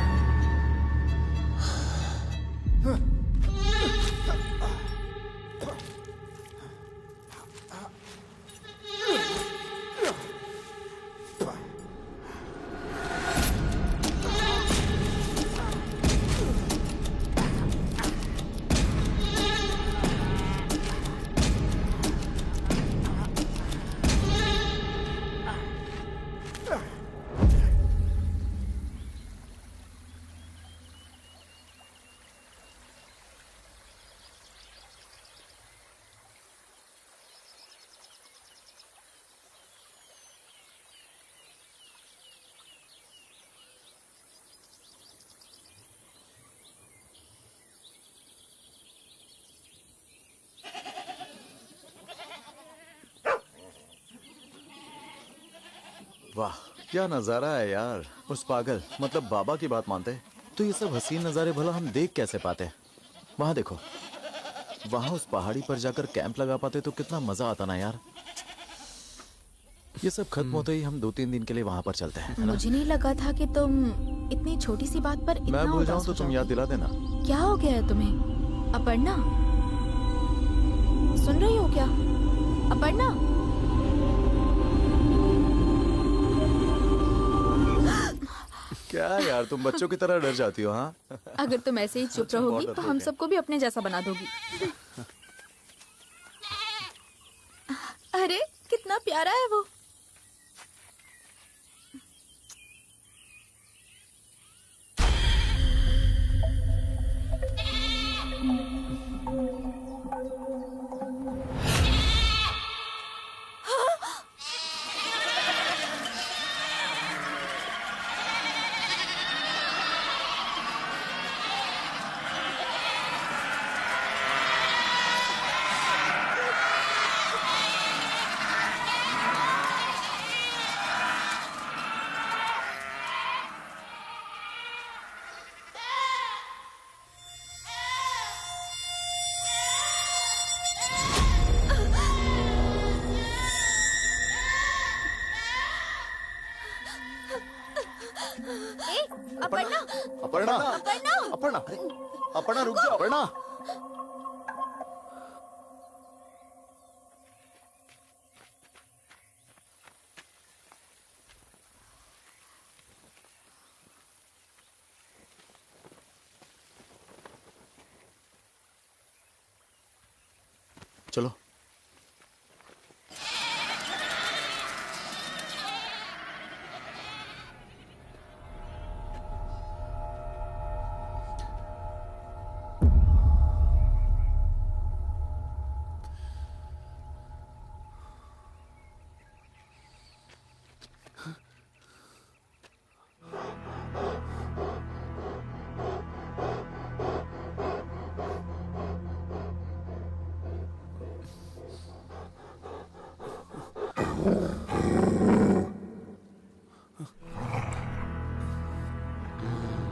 [SPEAKER 7] वाह क्या नजारा है यार। उस पागल मतलब बाबा की बात मानते तो ये सब हसीन नजारे भला हम देख कैसे पाते। वहां देखो, वहां उस पहाड़ी पर जाकर कैंप लगा पाते तो कितना मजा आता ना यार। ये सब खत्म होते ही हम 2-3 दिन के लिए वहां पर चलते हैं।
[SPEAKER 8] मुझे नहीं लगा था कि तुम इतनी छोटी सी बात पर इतना
[SPEAKER 7] मैं भूल जाऊं
[SPEAKER 8] उदास
[SPEAKER 7] तो
[SPEAKER 8] हो
[SPEAKER 7] तुम
[SPEAKER 8] जाओगे।
[SPEAKER 7] याद दिला देना।
[SPEAKER 8] क्या हो गया है तुम्हें अपर्णा? सुन रही हो क्या अपर्णा?
[SPEAKER 7] क्या यार तुम बच्चों की तरह डर जाती हो। हाँ
[SPEAKER 8] अगर तुम ऐसे ही चुप
[SPEAKER 7] अच्छा,
[SPEAKER 8] रहोगी
[SPEAKER 7] बहुत
[SPEAKER 8] तो
[SPEAKER 7] डरपोक
[SPEAKER 8] हम
[SPEAKER 7] है।
[SPEAKER 8] सबको भी अपने जैसा बना दोगी। अरे कितना प्यारा है वो।
[SPEAKER 7] अपर्णा अपर्णा अपर्णा अपर्णा रुक जाओ अपर्णा। चलो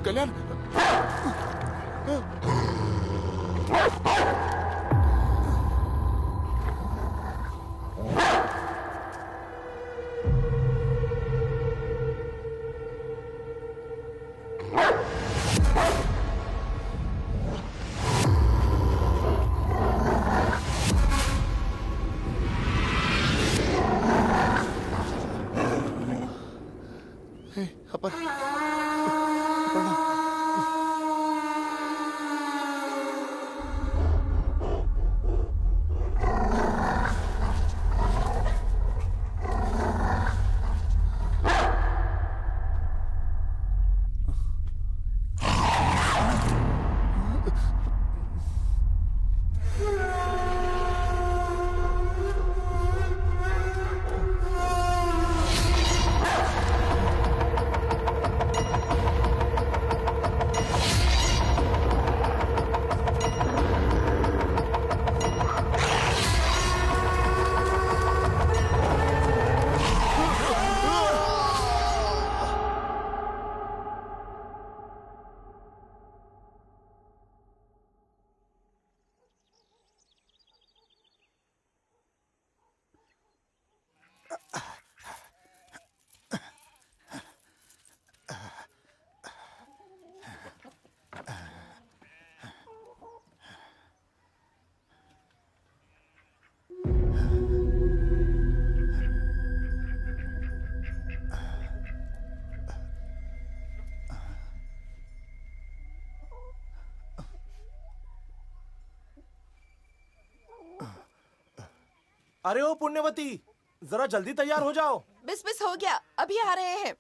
[SPEAKER 9] कल्याण अपर
[SPEAKER 1] अरे ओ पुण्यवती, जरा जल्दी तैयार हो जाओ।
[SPEAKER 6] बस बस हो गया, अभी आ रहे हैं।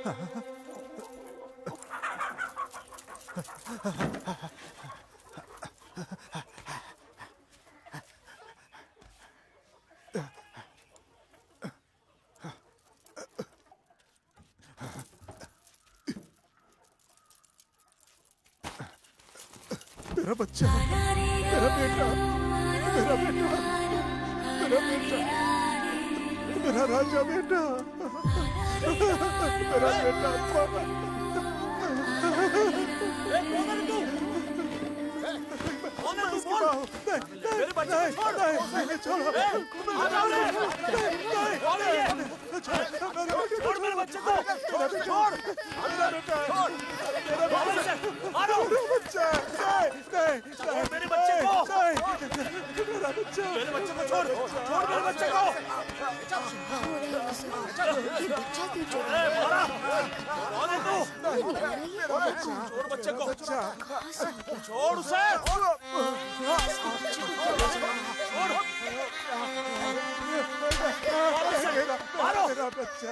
[SPEAKER 5] मेरा बच्चा, मेरा बेटा, मेरा बेटा, मेरा बेटा, मेरा राजा बेटा, मेरा बेटा। मेरे बच्चे को छोड़, छोड़ो, छोड़ मेरे बच्चे को, छोड़ मेरा बेटा, मारो बच्चा, मेरे बच्चे को, मेरा बच्चा, मेरे बच्चे को छोड़, छोड़ मेरे बच्चे को, मारा, छोड़ बच्चे को, छोड़ उसे, मारो मेरा बच्चा,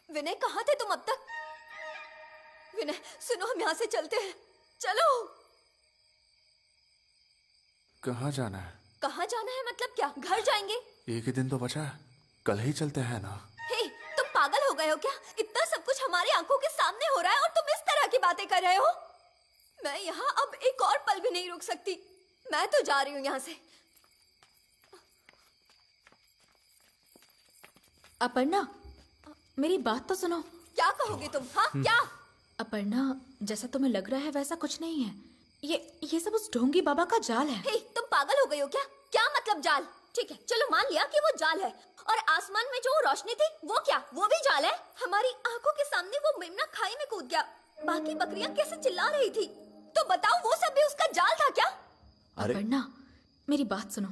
[SPEAKER 4] विनय, कहाँ थे तुम अब तक? विनय सुनो, हम यहाँ से चलते हैं, चलो।
[SPEAKER 9] कहाँ जाना है?
[SPEAKER 4] कहाँ जाना है मतलब क्या? घर जाएंगे।
[SPEAKER 9] एक ही दिन तो बचा है, कल ही चलते हैं ना।
[SPEAKER 4] हे, तुम पागल हो गए हो क्या? इतना सब कुछ हमारी आंखों के सामने हो रहा है और तुम इस तरह की बातें कर रहे हो। मैं यहाँ अब एक और पल भी नहीं रुक सकती। मैं तो जा रही हूँ यहाँ से।
[SPEAKER 8] अपर्णा, मेरी बात तो सुनो।
[SPEAKER 4] क्या कहोगे तुम? हाँ क्या?
[SPEAKER 8] अपर्णा, जैसा तुम्हें लग रहा है वैसा कुछ नहीं है। ये सब उस ढोंगी बाबा का जाल है।
[SPEAKER 4] हे, तुम पागल हो गई हो क्या? क्या मतलब जाल? ठीक है, चलो मान लिया कि वो जाल है। और आसमान में जो रोशनी थी वो क्या? वो भी जाल है? हमारी आंखों के सामने वो मेमना खाई में कूद गया। बाकी बकरियां कैसे चिल्ला रही थी? तो बताओ, वो सब भी उसका जाल था क्या?
[SPEAKER 8] अपर्णा, मेरी बात सुनो।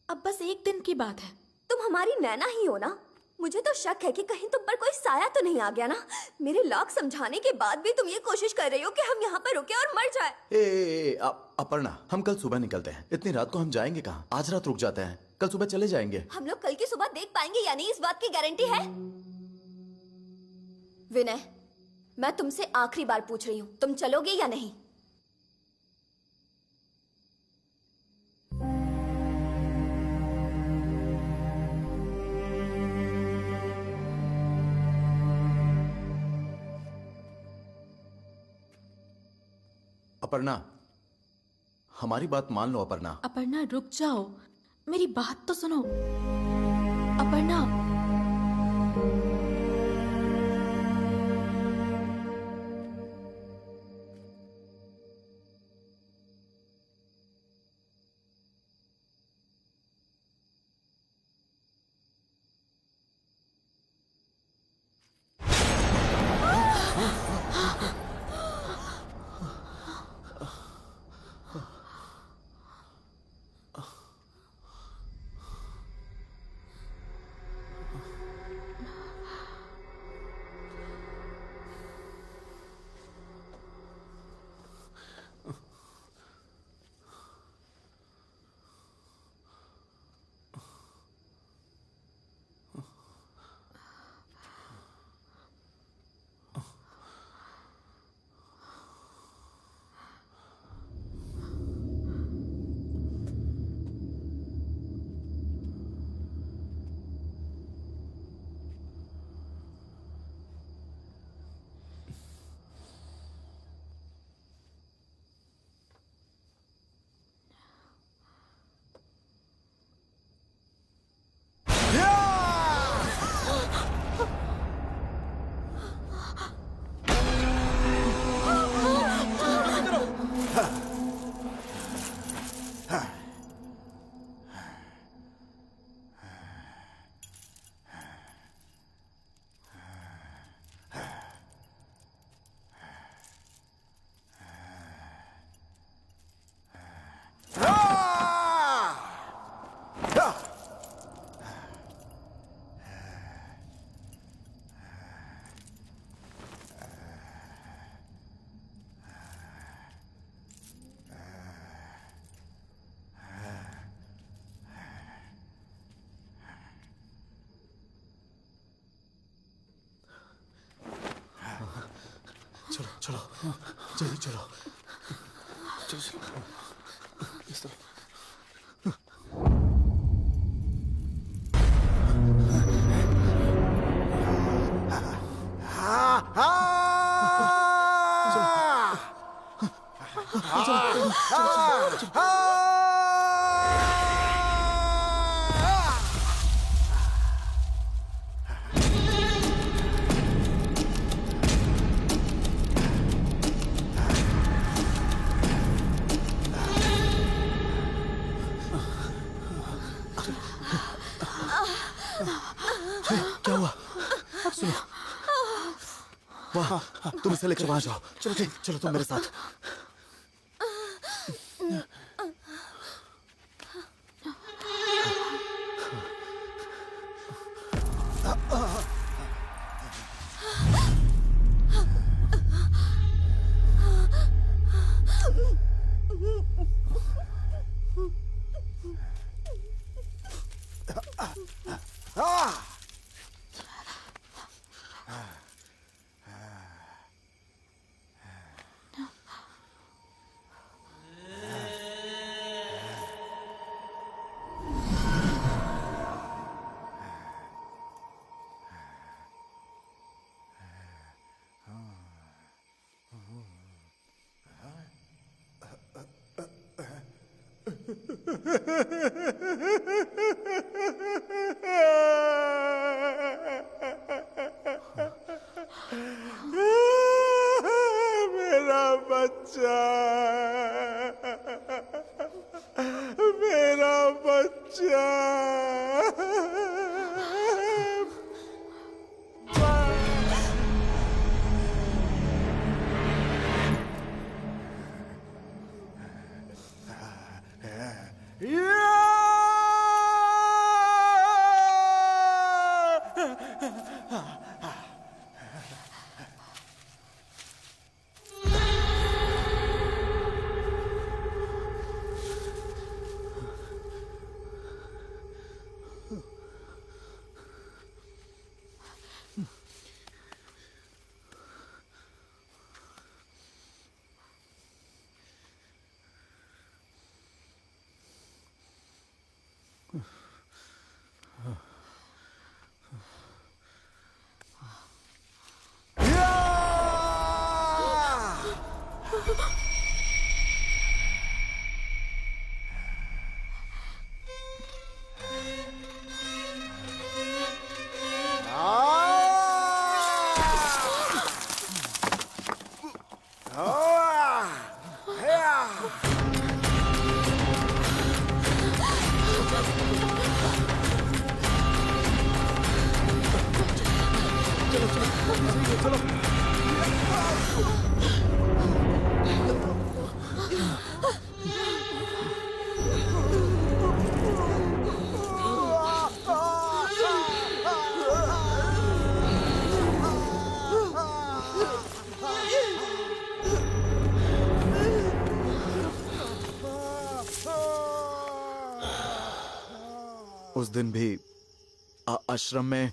[SPEAKER 8] अब बस एक दिन की बात है।
[SPEAKER 4] तुम हमारी नैना ही हो ना? मुझे तो शक है कि कहीं तुम पर कोई साया तो नहीं आ गया ना? मेरे लाख समझाने के बाद भी तुम ये कोशिश कर रही हो कि हम यहाँ पर रुके और मर जाए।
[SPEAKER 7] अपर्णा, हम कल सुबह निकलते हैं। इतनी रात को हम जाएंगे कहाँ? आज रात रुक जाते हैं, कल सुबह चले जाएंगे।
[SPEAKER 4] हम लोग कल की सुबह देख पाएंगे या नहीं, इस बात की गारंटी है? विनय, मैं तुमसे आखिरी बार पूछ रही हूँ, तुम चलोगे या नहीं?
[SPEAKER 7] अपर्णा, हमारी बात मान लो। अपर्णा,
[SPEAKER 8] अपर्णा रुक जाओ, मेरी बात तो सुनो। अपर्णा,
[SPEAKER 9] चलो चलो चलो इस तरफ।
[SPEAKER 7] क्या हुआ? सुनो, वाह, तुम इसे लेकर वहां जाओ। चलो ठीक, चलो तुम मेरे साथ।
[SPEAKER 11] मेरा बच्चा, मेरा बच्चा।
[SPEAKER 7] उस दिन भी आश्रम में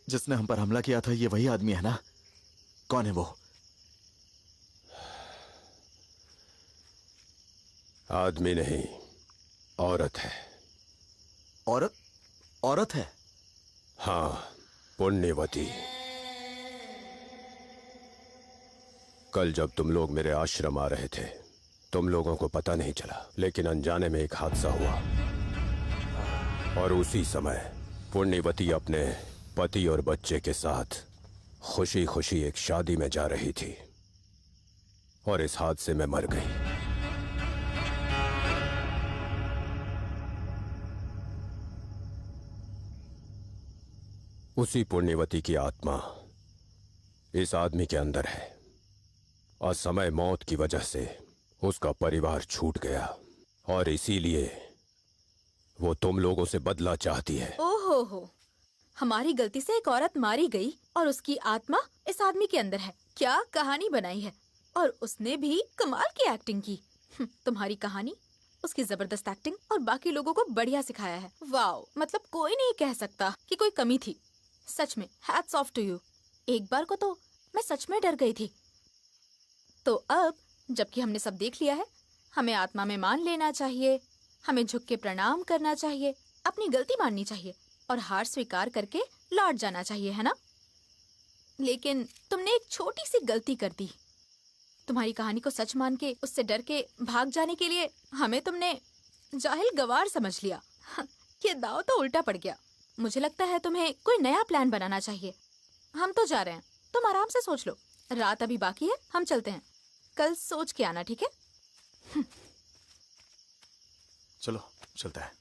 [SPEAKER 7] जिसने हम पर हमला किया था, ये वही आदमी है ना? कौन है वो?
[SPEAKER 10] आदमी नहीं, औरत है।
[SPEAKER 7] औरत? औरत है?
[SPEAKER 10] हाँ, पुण्यवती। कल जब तुम लोग मेरे आश्रम आ रहे थे, तुम लोगों को पता नहीं चला, लेकिन अनजाने में एक हादसा हुआ और उसी समय पुण्यवती अपने पति और बच्चे के साथ खुशी खुशी एक शादी में जा रही थी और इस हादसे में मर गई। उसी पुण्यवती की आत्मा इस आदमी के अंदर है। असमय मौत की वजह से उसका परिवार छूट गया और इसीलिए वो तुम लोगों से बदला चाहती है।
[SPEAKER 8] ओहो हो, हमारी गलती से एक औरत मारी गई और उसकी आत्मा इस आदमी के अंदर है। क्या कहानी बनाई है, और उसने भी कमाल की एक्टिंग की। तुम्हारी कहानी, उसकी जबरदस्त एक्टिंग और बाकी लोगों को बढ़िया सिखाया है। वाओ, मतलब कोई नहीं कह सकता कि कोई कमी थी। सच में हैट्स ऑफ टू यू। एक बार को तो मैं सच में डर गई थी। तो अब जबकि हमने सब देख लिया है। हमें आत्मा में मान लेना चाहिए, हमें झुक के प्रणाम करना चाहिए, अपनी गलती माननी चाहिए और हार स्वीकार करके लौट जाना चाहिए, है ना? लेकिन तुमने एक छोटी सी गलती कर दी। तुम्हारी कहानी को सच मान के उससे डर के भाग जाने के लिए हमें तुमने जाहिल गवार समझ लिया। ये दाव तो उल्टा पड़ गया। मुझे लगता है तुम्हें कोई नया प्लान बनाना चाहिए। हम तो जा रहे हैं, तुम आराम से सोच लो। रात अभी बाकी है, हम चलते हैं। कल सोच के आना, ठीक है?
[SPEAKER 7] चलो चलता है।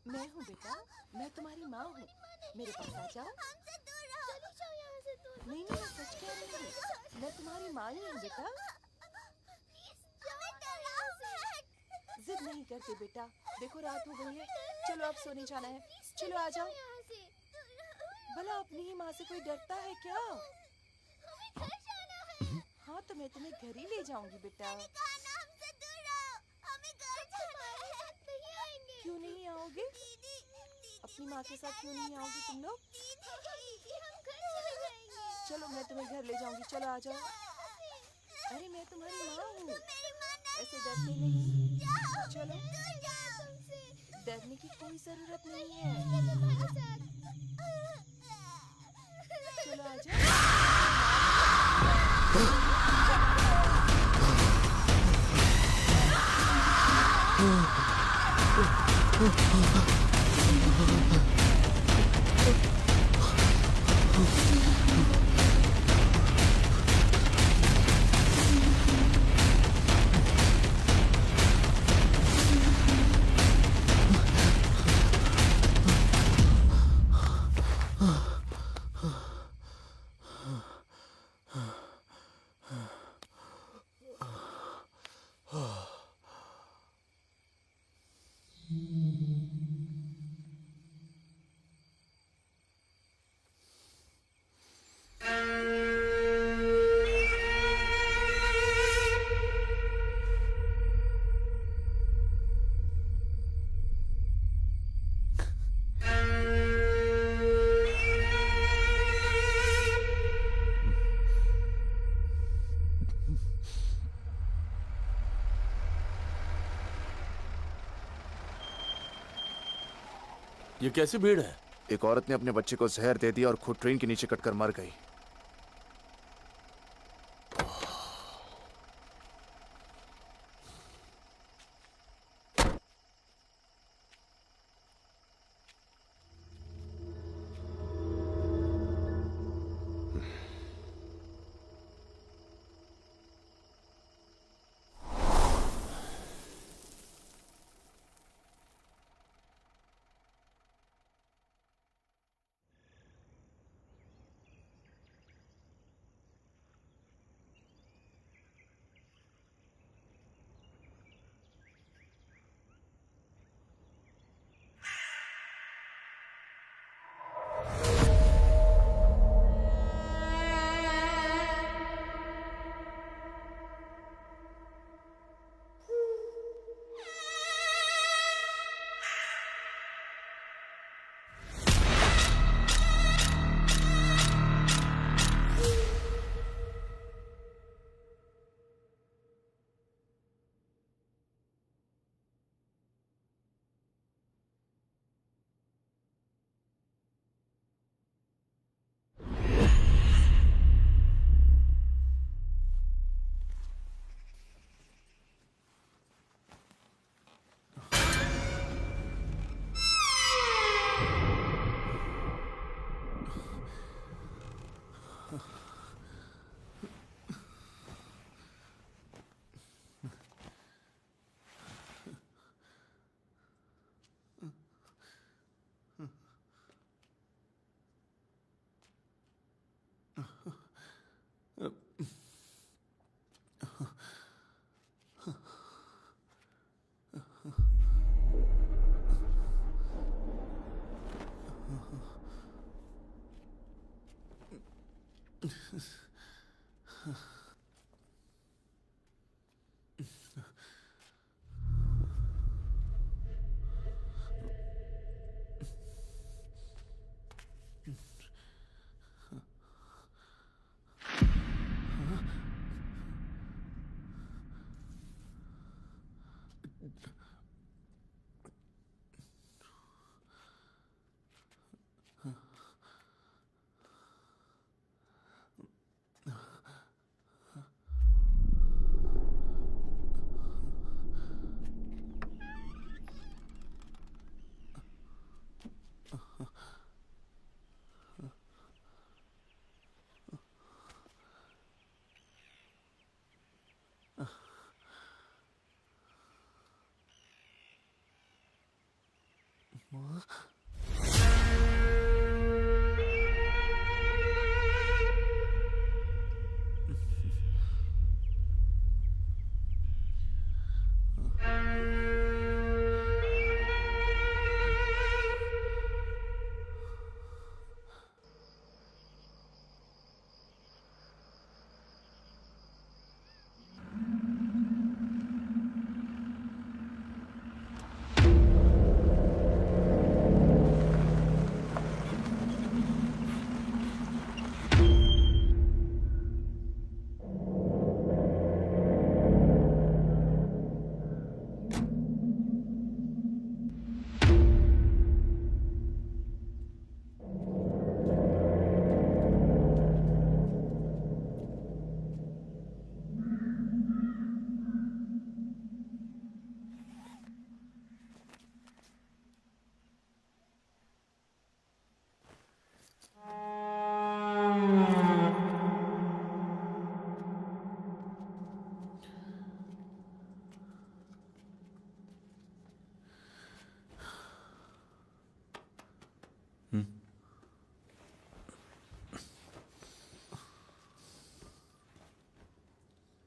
[SPEAKER 6] मैं हूँ बेटा, मैं तुम्हारी माँ हूँ। मेरे पास आ जाओ। नहीं नहीं, मैं सच कह रही हूँ, मैं तुम्हारी माँ ही हूँ बेटा। जिद नहीं करते बेटा, देखो रात हो गई है, चलो अब सोने जाना है। चलो आ जाओ। भला अपनी ही माँ से कोई डरता है क्या? हाँ तो मैं तुम्हें घर ही ले जाऊंगी बेटा। क्यों नहीं आओगे? अपनी माँ के साथ क्यों नहीं आओगे तुम लोग? चलो मैं तुम्हें घर ले जाऊंगी, चलो आ जाओ। अरे मैं तुम्हारी माँ हूँ, ऐसे डरते नहीं। चलो, डरने की कोई जरूरत नहीं है। चलो आ जाओ।
[SPEAKER 1] ये कैसी भीड़ है?
[SPEAKER 9] एक औरत ने अपने बच्चे को जहर दे दिया और खुद ट्रेन के नीचे कटकर मर गई।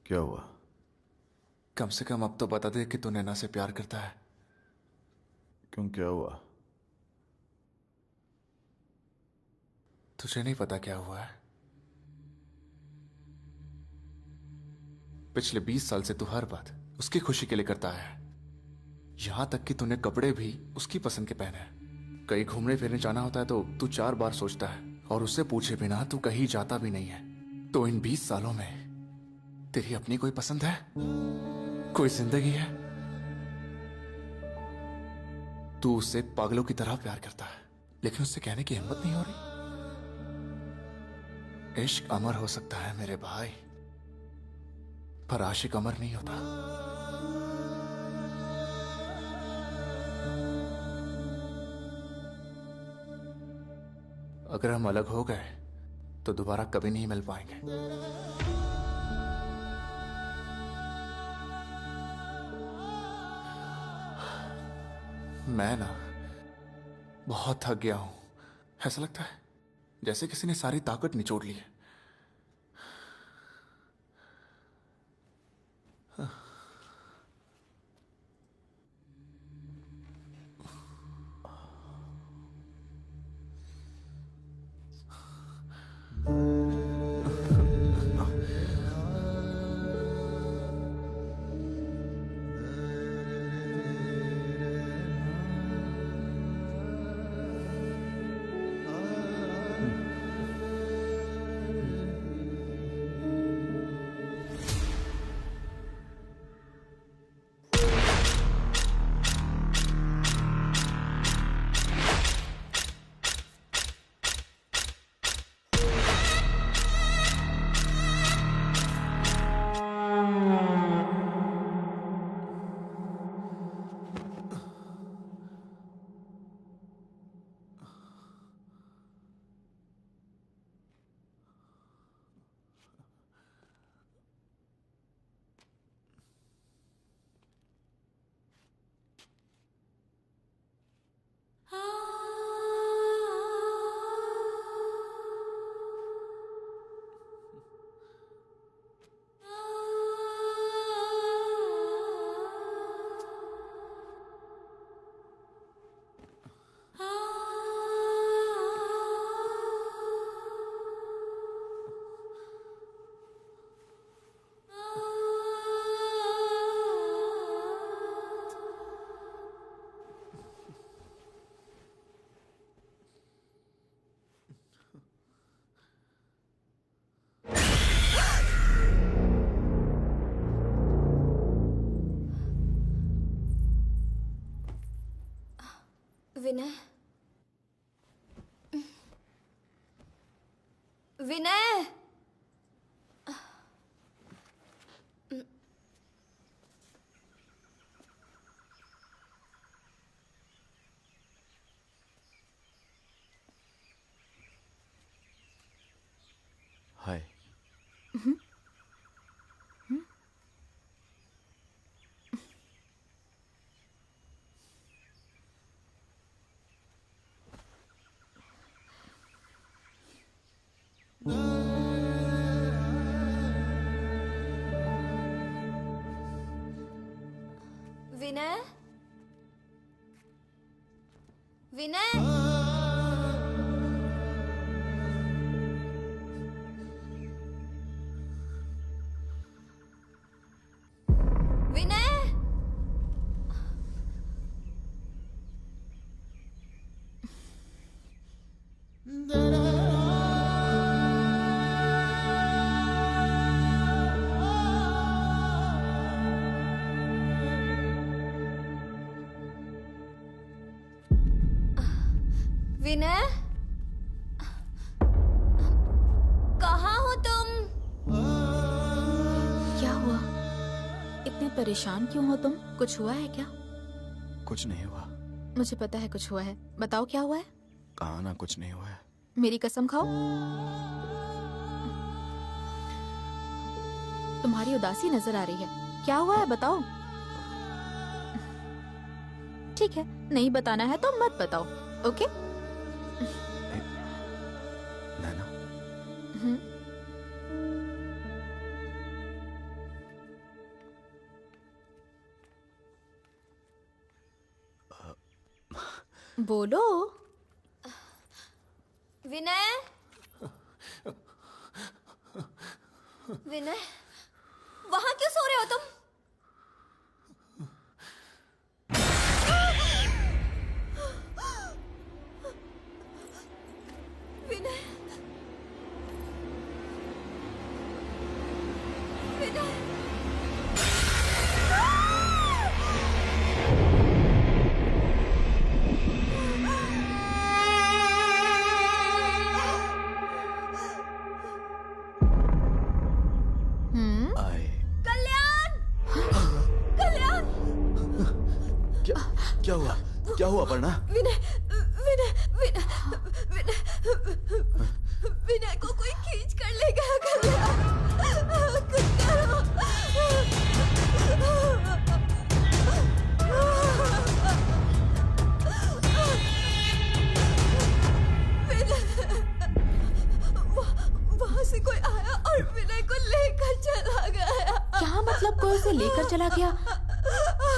[SPEAKER 7] क्या हुआ?
[SPEAKER 9] कम से कम अब तो बता दे कि तू नैना से प्यार करता है।
[SPEAKER 7] क्यों, क्या हुआ?
[SPEAKER 9] तुझे नहीं पता क्या हुआ है? पिछले 20 साल से तू हर बात उसकी खुशी के लिए करता है। यहां तक कि तूने कपड़े भी उसकी पसंद के पहने हैं। कहीं घूमने फिरने जाना होता है तो तू 4 बार सोचता है, और उससे पूछे बिना तू कहीं जाता भी नहीं है। तो इन 20 सालों में तेरी अपनी कोई पसंद है? कोई जिंदगी है? तू उससे पागलों की तरह प्यार करता है, लेकिन उससे कहने की हिम्मत नहीं हो रही। इश्क अमर हो सकता है मेरे भाई, पर आशिक अमर नहीं होता। अगर हम अलग हो गए तो दोबारा कभी नहीं मिल पाएंगे। मैं ना बहुत थक गया हूं। ऐसा लगता है जैसे किसी ने सारी ताकत निचोड़ ली है।
[SPEAKER 4] विनय,
[SPEAKER 7] हाय।
[SPEAKER 4] विनय, विनय, विनय, विनय, कहाँ हो तुम?
[SPEAKER 8] क्या हुआ? इतने परेशान क्यों हो तुम? कुछ हुआ है क्या?
[SPEAKER 7] कुछ नहीं हुआ।
[SPEAKER 8] मुझे पता है कुछ हुआ है। बताओ क्या हुआ है?
[SPEAKER 7] कहा ना कुछ नहीं हुआ है।
[SPEAKER 8] मेरी कसम खाओ। तुम्हारी उदासी नजर आ रही है। क्या हुआ है बताओ। ठीक है, नहीं बताना है तो मत बताओ। ओके?
[SPEAKER 7] नैना,
[SPEAKER 8] बोलो।
[SPEAKER 4] विनय, विनय, वहां क्यों सो रहे हो तुम? विनय, विनय,
[SPEAKER 7] आए।
[SPEAKER 4] कल्याण, कल्याण,
[SPEAKER 7] क्या हुआ? क्या हुआ अपर्णा?
[SPEAKER 4] विनय, विनय, विनय, विनय, विनय को कोई खींच कर ले गया। कल्याण, कुछ करो। वहां से कोई आया और विनय को लेकर चला गया।
[SPEAKER 8] क्या मतलब कोई उसे लेकर चला गया?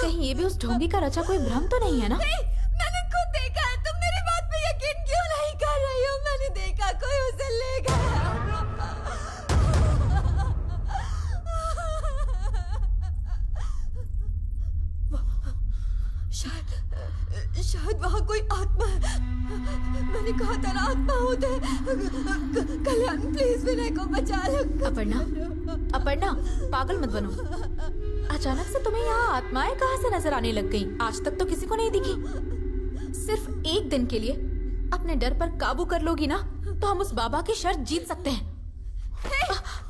[SPEAKER 8] कहीं ये भी उस ढोंगी का रचा कोई भ्रम तो नहीं है ना?
[SPEAKER 4] नहीं, मैंने खुद देखा है। तुम मेरी बात पे यकीन क्यों नहीं कर रही हो? मैंने देखा कोई उसे ले गया। शायद वहाँ कोई आत्मा है। मैंने कहा था ना, आत्मा होते हैं। कल्याण प्लीज विनय को बचा लो।
[SPEAKER 8] अपर्णा, अपर्णा, पागल मत बनो। अचानक से तुम्हें यहाँ आत्माएं कहाँ से नजर आने लग गईं? आज तक तो किसी को नहीं दिखी। सिर्फ एक दिन के लिए अपने डर पर काबू कर लोगी ना, तो हम उस बाबा की शर्त जीत सकते हैं।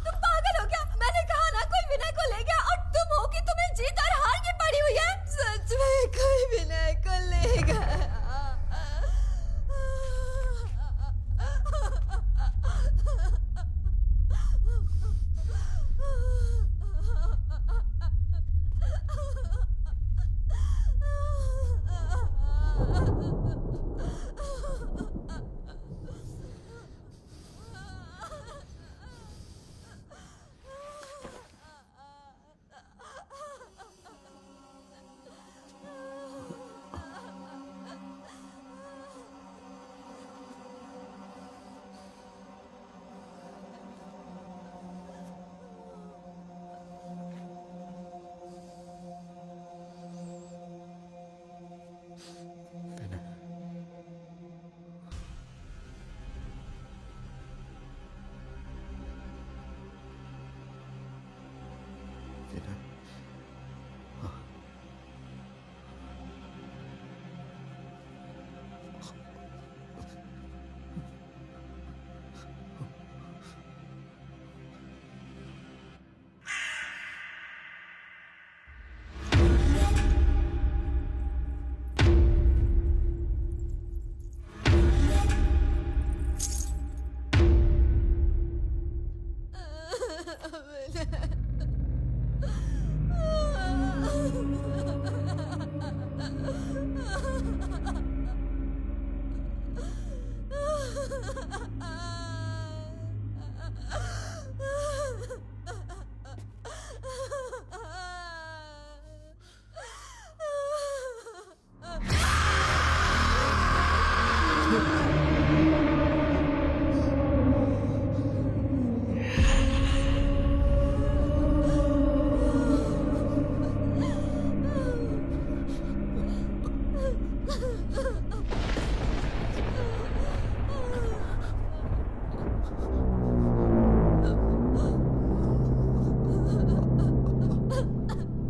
[SPEAKER 4] तुम पागल हो क्या? मैंने कहा ना कोई विनय को ले गया, और तुम हो कि तुम्हें जीत और हार की पड़ी हुई है। सच में कोई विनय को ले गया।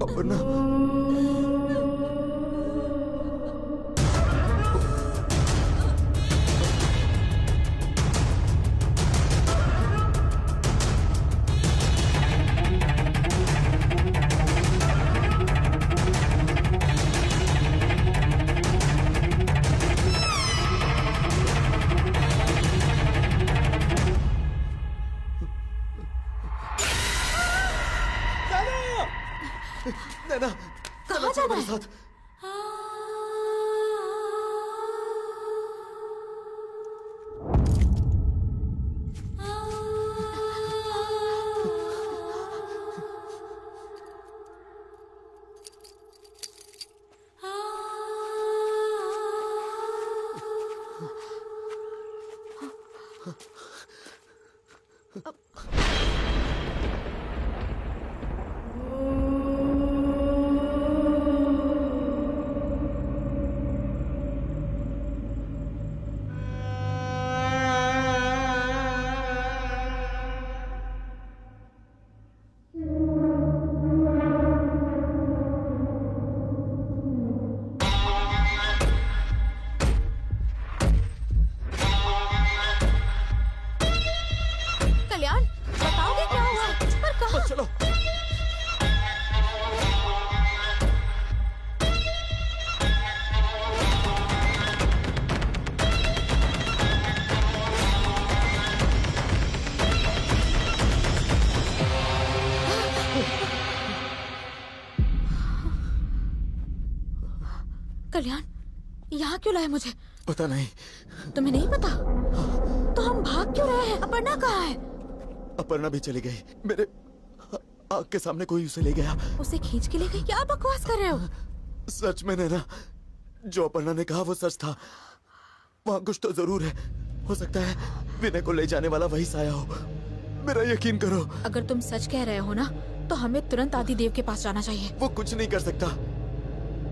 [SPEAKER 9] अपर्णा, नैना,
[SPEAKER 8] कहाँ जाना
[SPEAKER 9] मेरे
[SPEAKER 8] है?
[SPEAKER 9] साथ।
[SPEAKER 8] कल्याण, बताओगे क्या हुआ? पर कहाँ?
[SPEAKER 9] चलो।
[SPEAKER 8] कल्याण, यहाँ क्यों लाए मुझे?
[SPEAKER 9] पता नहीं।
[SPEAKER 8] तुम्हें नहीं पता? तो हम भाग क्यों रहे हैं? अपर्णा कहाँ है?
[SPEAKER 9] अपर्णा भी चली गई। मेरे आँख के सामने कोई उसे ले गया।
[SPEAKER 8] उसे खींच के ले गई? क्या बकवास कर रहे हो?
[SPEAKER 9] सच में नैना, जो अपर्णा ने कहा वो सच था। वहाँ कुछ तो जरूर है। हो सकता है विनय को ले जाने वाला वही साया हो। मेरा यकीन करो।
[SPEAKER 8] अगर तुम सच कह रहे हो ना, तो हमें तुरंत आदिदेव के पास जाना चाहिए।
[SPEAKER 9] वो कुछ नहीं कर सकता।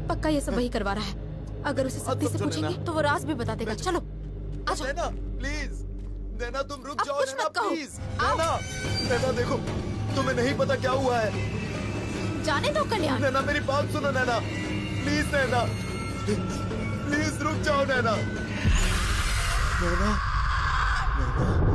[SPEAKER 8] पक्का ये सब वही करवा रहा है। अगर उसे सख्ती से पूछेंगे तो वो राज भी बता देगा। चलो आ जाओ।
[SPEAKER 9] नैना प्लीज, नैना तुम रुक
[SPEAKER 8] अब
[SPEAKER 9] जाओ।
[SPEAKER 8] कुछ
[SPEAKER 9] नैना
[SPEAKER 8] मत कहो।
[SPEAKER 9] प्लीज, नैना, नैना देखो, तुम्हें नहीं पता क्या हुआ है।
[SPEAKER 8] जाने दो कल्याण।
[SPEAKER 9] नैना मेरी बात सुनो नैना, प्लीज नैना, प्लीज रुक जाओ नैना। नैना, नैना।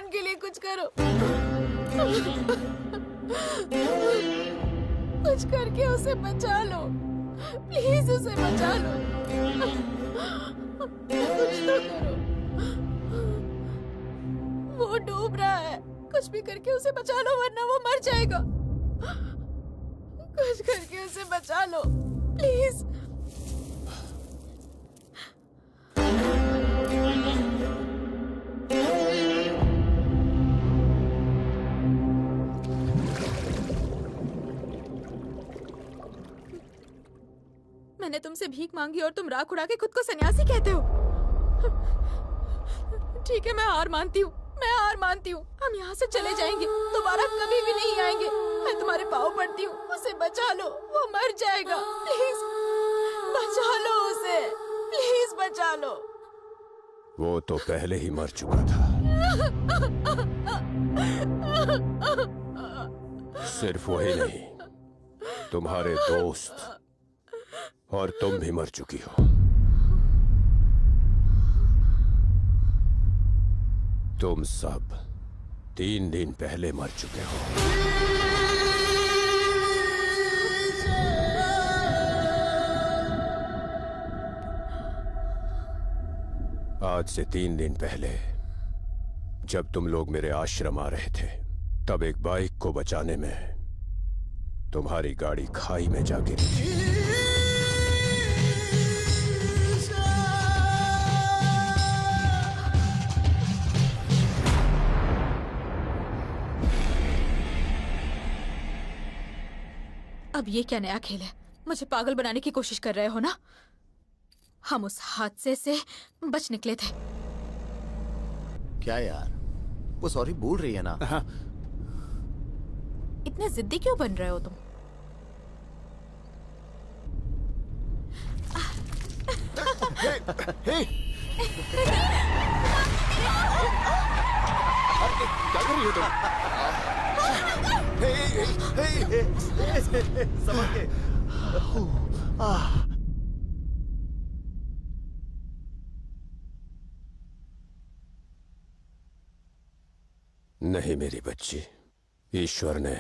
[SPEAKER 8] भगवान के लिए कुछ करो। कुछ करके उसे बचा लो, प्लीज उसे बचा लो। कुछ तो करो, वो डूब रहा है। कुछ भी करके उसे बचा लो वरना वो मर जाएगा। कुछ करके उसे बचा लो प्लीज। मैंने तुमसे भीख मांगी और तुम राख उड़ा के खुद को सन्यासी कहते हो। ठीक है, मैं हार मानती हूँ, मैं हार मानती हूँ। हम यहाँ से चले जाएंगे, दोबारा कभी भी नहीं आएंगे। मैं तुम्हारे पाँव पड़ती हूँ, उसे बचा लो, वो मर जाएगा। प्लीज बचा लो उसे, प्लीज बचा लो।
[SPEAKER 10] वो तो पहले ही मर चुका था। सिर्फ वही नहीं, तुम्हारे दोस्त और तुम भी मर चुकी हो। तुम सब 3 दिन पहले मर चुके हो। आज से 3 दिन पहले जब तुम लोग मेरे आश्रम आ रहे थे, तब एक बाइक को बचाने में तुम्हारी गाड़ी खाई में जा गिरी थी।
[SPEAKER 8] अब ये क्या नया खेल है? मुझे पागल बनाने की कोशिश कर रहे हो ना? हम उस हादसे से बच निकले थे।
[SPEAKER 7] क्या यार, वो सॉरी बोल रही है ना?
[SPEAKER 9] हाँ।
[SPEAKER 8] इतने जिद्दी क्यों बन रहे हो तुम?
[SPEAKER 9] क्या कर रही हो तुम?
[SPEAKER 7] समझ गए।
[SPEAKER 10] नहीं मेरी बच्ची, ईश्वर ने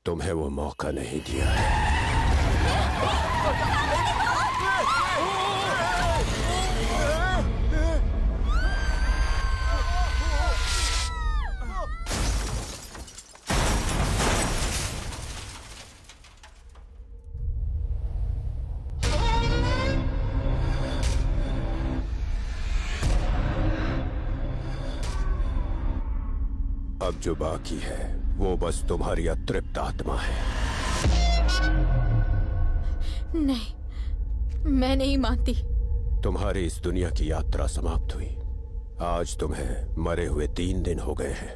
[SPEAKER 10] तुम्हें वो मौका नहीं दिया है। अब जो बाकी है वो बस तुम्हारी अतृप्त आत्मा है।
[SPEAKER 8] नहीं, मैं नहीं मानती।
[SPEAKER 10] तुम्हारी इस दुनिया की यात्रा समाप्त हुई। आज तुम्हें मरे हुए 3 दिन हो गए हैं।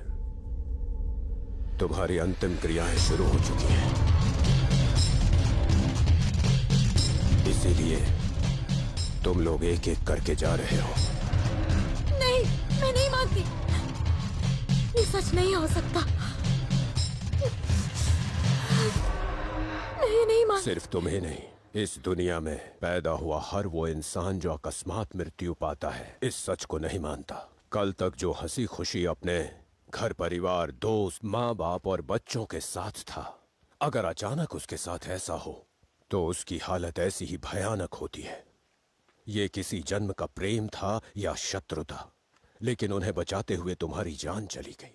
[SPEAKER 10] तुम्हारी अंतिम क्रियाएं शुरू हो चुकी हैं। इसीलिए तुम लोग एक एक करके जा रहे हो।
[SPEAKER 8] नहीं, मैं नहीं मानती। ये सच नहीं हो सकता। मैं नहीं मानती।
[SPEAKER 10] सिर्फ तुम्हें नहीं, इस दुनिया में पैदा हुआ हर वो इंसान जो अकस्मात मृत्यु पाता है, इस सच को नहीं मानता। कल तक जो हंसी खुशी अपने घर परिवार, दोस्त, माँ बाप और बच्चों के साथ था, अगर अचानक उसके साथ ऐसा हो तो उसकी हालत ऐसी ही भयानक होती है। ये किसी जन्म का प्रेम था या शत्रु था, लेकिन उन्हें बचाते हुए तुम्हारी जान चली गई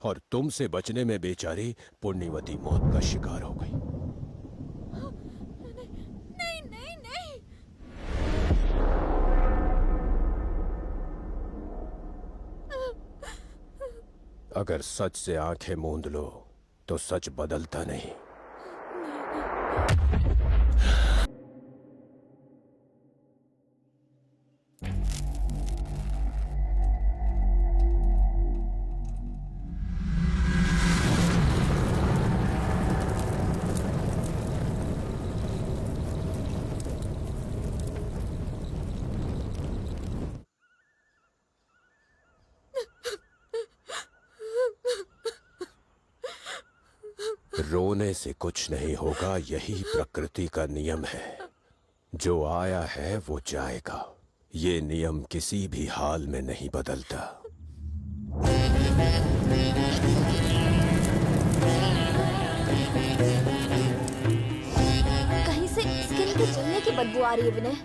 [SPEAKER 10] और तुमसे बचने में बेचारी पुण्यवती मौत का शिकार हो गई।
[SPEAKER 8] नहीं, नहीं, नहीं।
[SPEAKER 10] अगर सच से आंखें मूंद लो तो सच बदलता नहीं। रोने से कुछ नहीं होगा, यही प्रकृति का नियम है। जो आया है वो जाएगा। ये नियम किसी भी हाल में नहीं बदलता।
[SPEAKER 4] कहीं से स्किन के जलने की बदबू आ रही है विनय।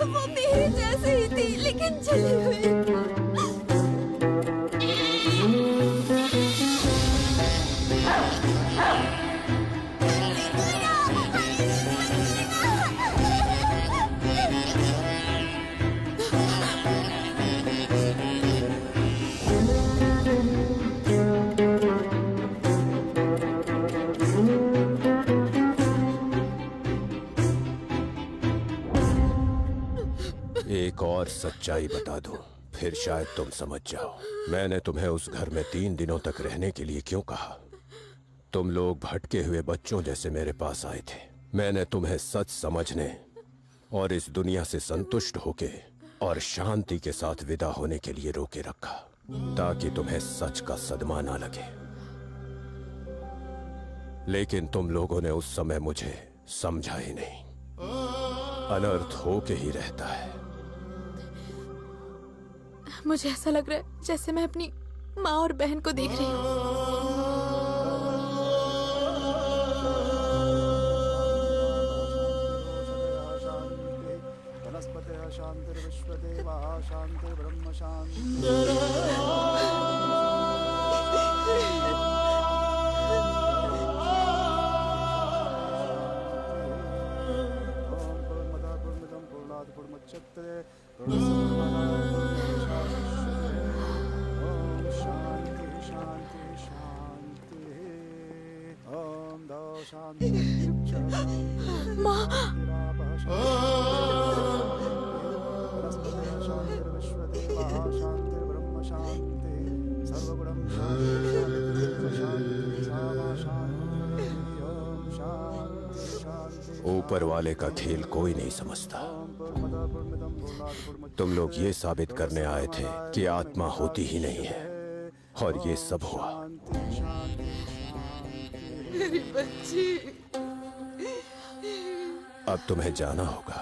[SPEAKER 4] वो मेरे जैसे ही थी लेकिन जली हुई।
[SPEAKER 10] एक और सच्चाई बता दूं, फिर शायद तुम समझ जाओ। मैंने तुम्हें उस घर में 3 दिनों तक रहने के लिए क्यों कहा? तुम लोग भटके हुए बच्चों जैसे मेरे पास आए थे। मैंने तुम्हें सच समझने और इस दुनिया से संतुष्ट होके और शांति के साथ विदा होने के लिए रोके रखा, ताकि तुम्हें सच का सदमा ना लगे। लेकिन तुम लोगों ने उस समय मुझे समझा ही नहीं। अनर्थ होके ही रहता है।
[SPEAKER 8] मुझे ऐसा लग रहा है जैसे मैं अपनी माँ और बहन को देख रही हूँ।
[SPEAKER 10] ऊपर वाले का खेल कोई नहीं समझता। तुम लोग ये साबित करने आए थे कि आत्मा होती ही नहीं है, और ये सब हुआ।
[SPEAKER 6] मेरी बच्ची।
[SPEAKER 10] अब तुम्हें जाना होगा।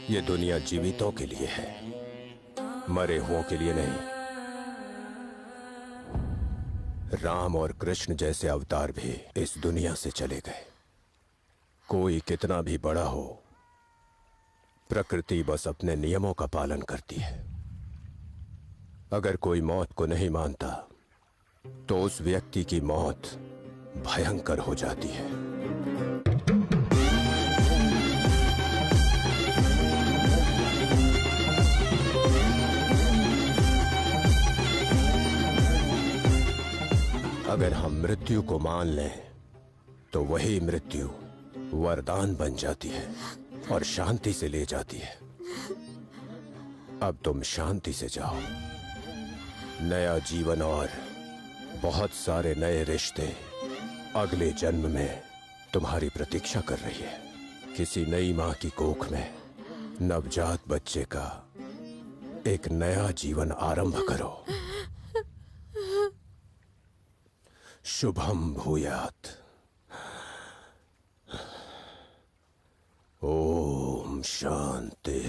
[SPEAKER 10] ये दुनिया जीवितों के लिए है, मरे हुओं के लिए नहीं। राम और कृष्ण जैसे अवतार भी इस दुनिया से चले गए। कोई कितना भी बड़ा हो, प्रकृति बस अपने नियमों का पालन करती है। अगर कोई मौत को नहीं मानता तो उस व्यक्ति की मौत भयंकर हो जाती है। अगर हम मृत्यु को मान लें तो वही मृत्यु वरदान बन जाती है और शांति से ले जाती है। अब तुम शांति से जाओ। नया जीवन और बहुत सारे नए रिश्ते अगले जन्म में तुम्हारी प्रतीक्षा कर रही है। किसी नई मां की कोख में नवजात बच्चे का एक नया जीवन आरंभ करो। शुभम भूयात। ओम शांति।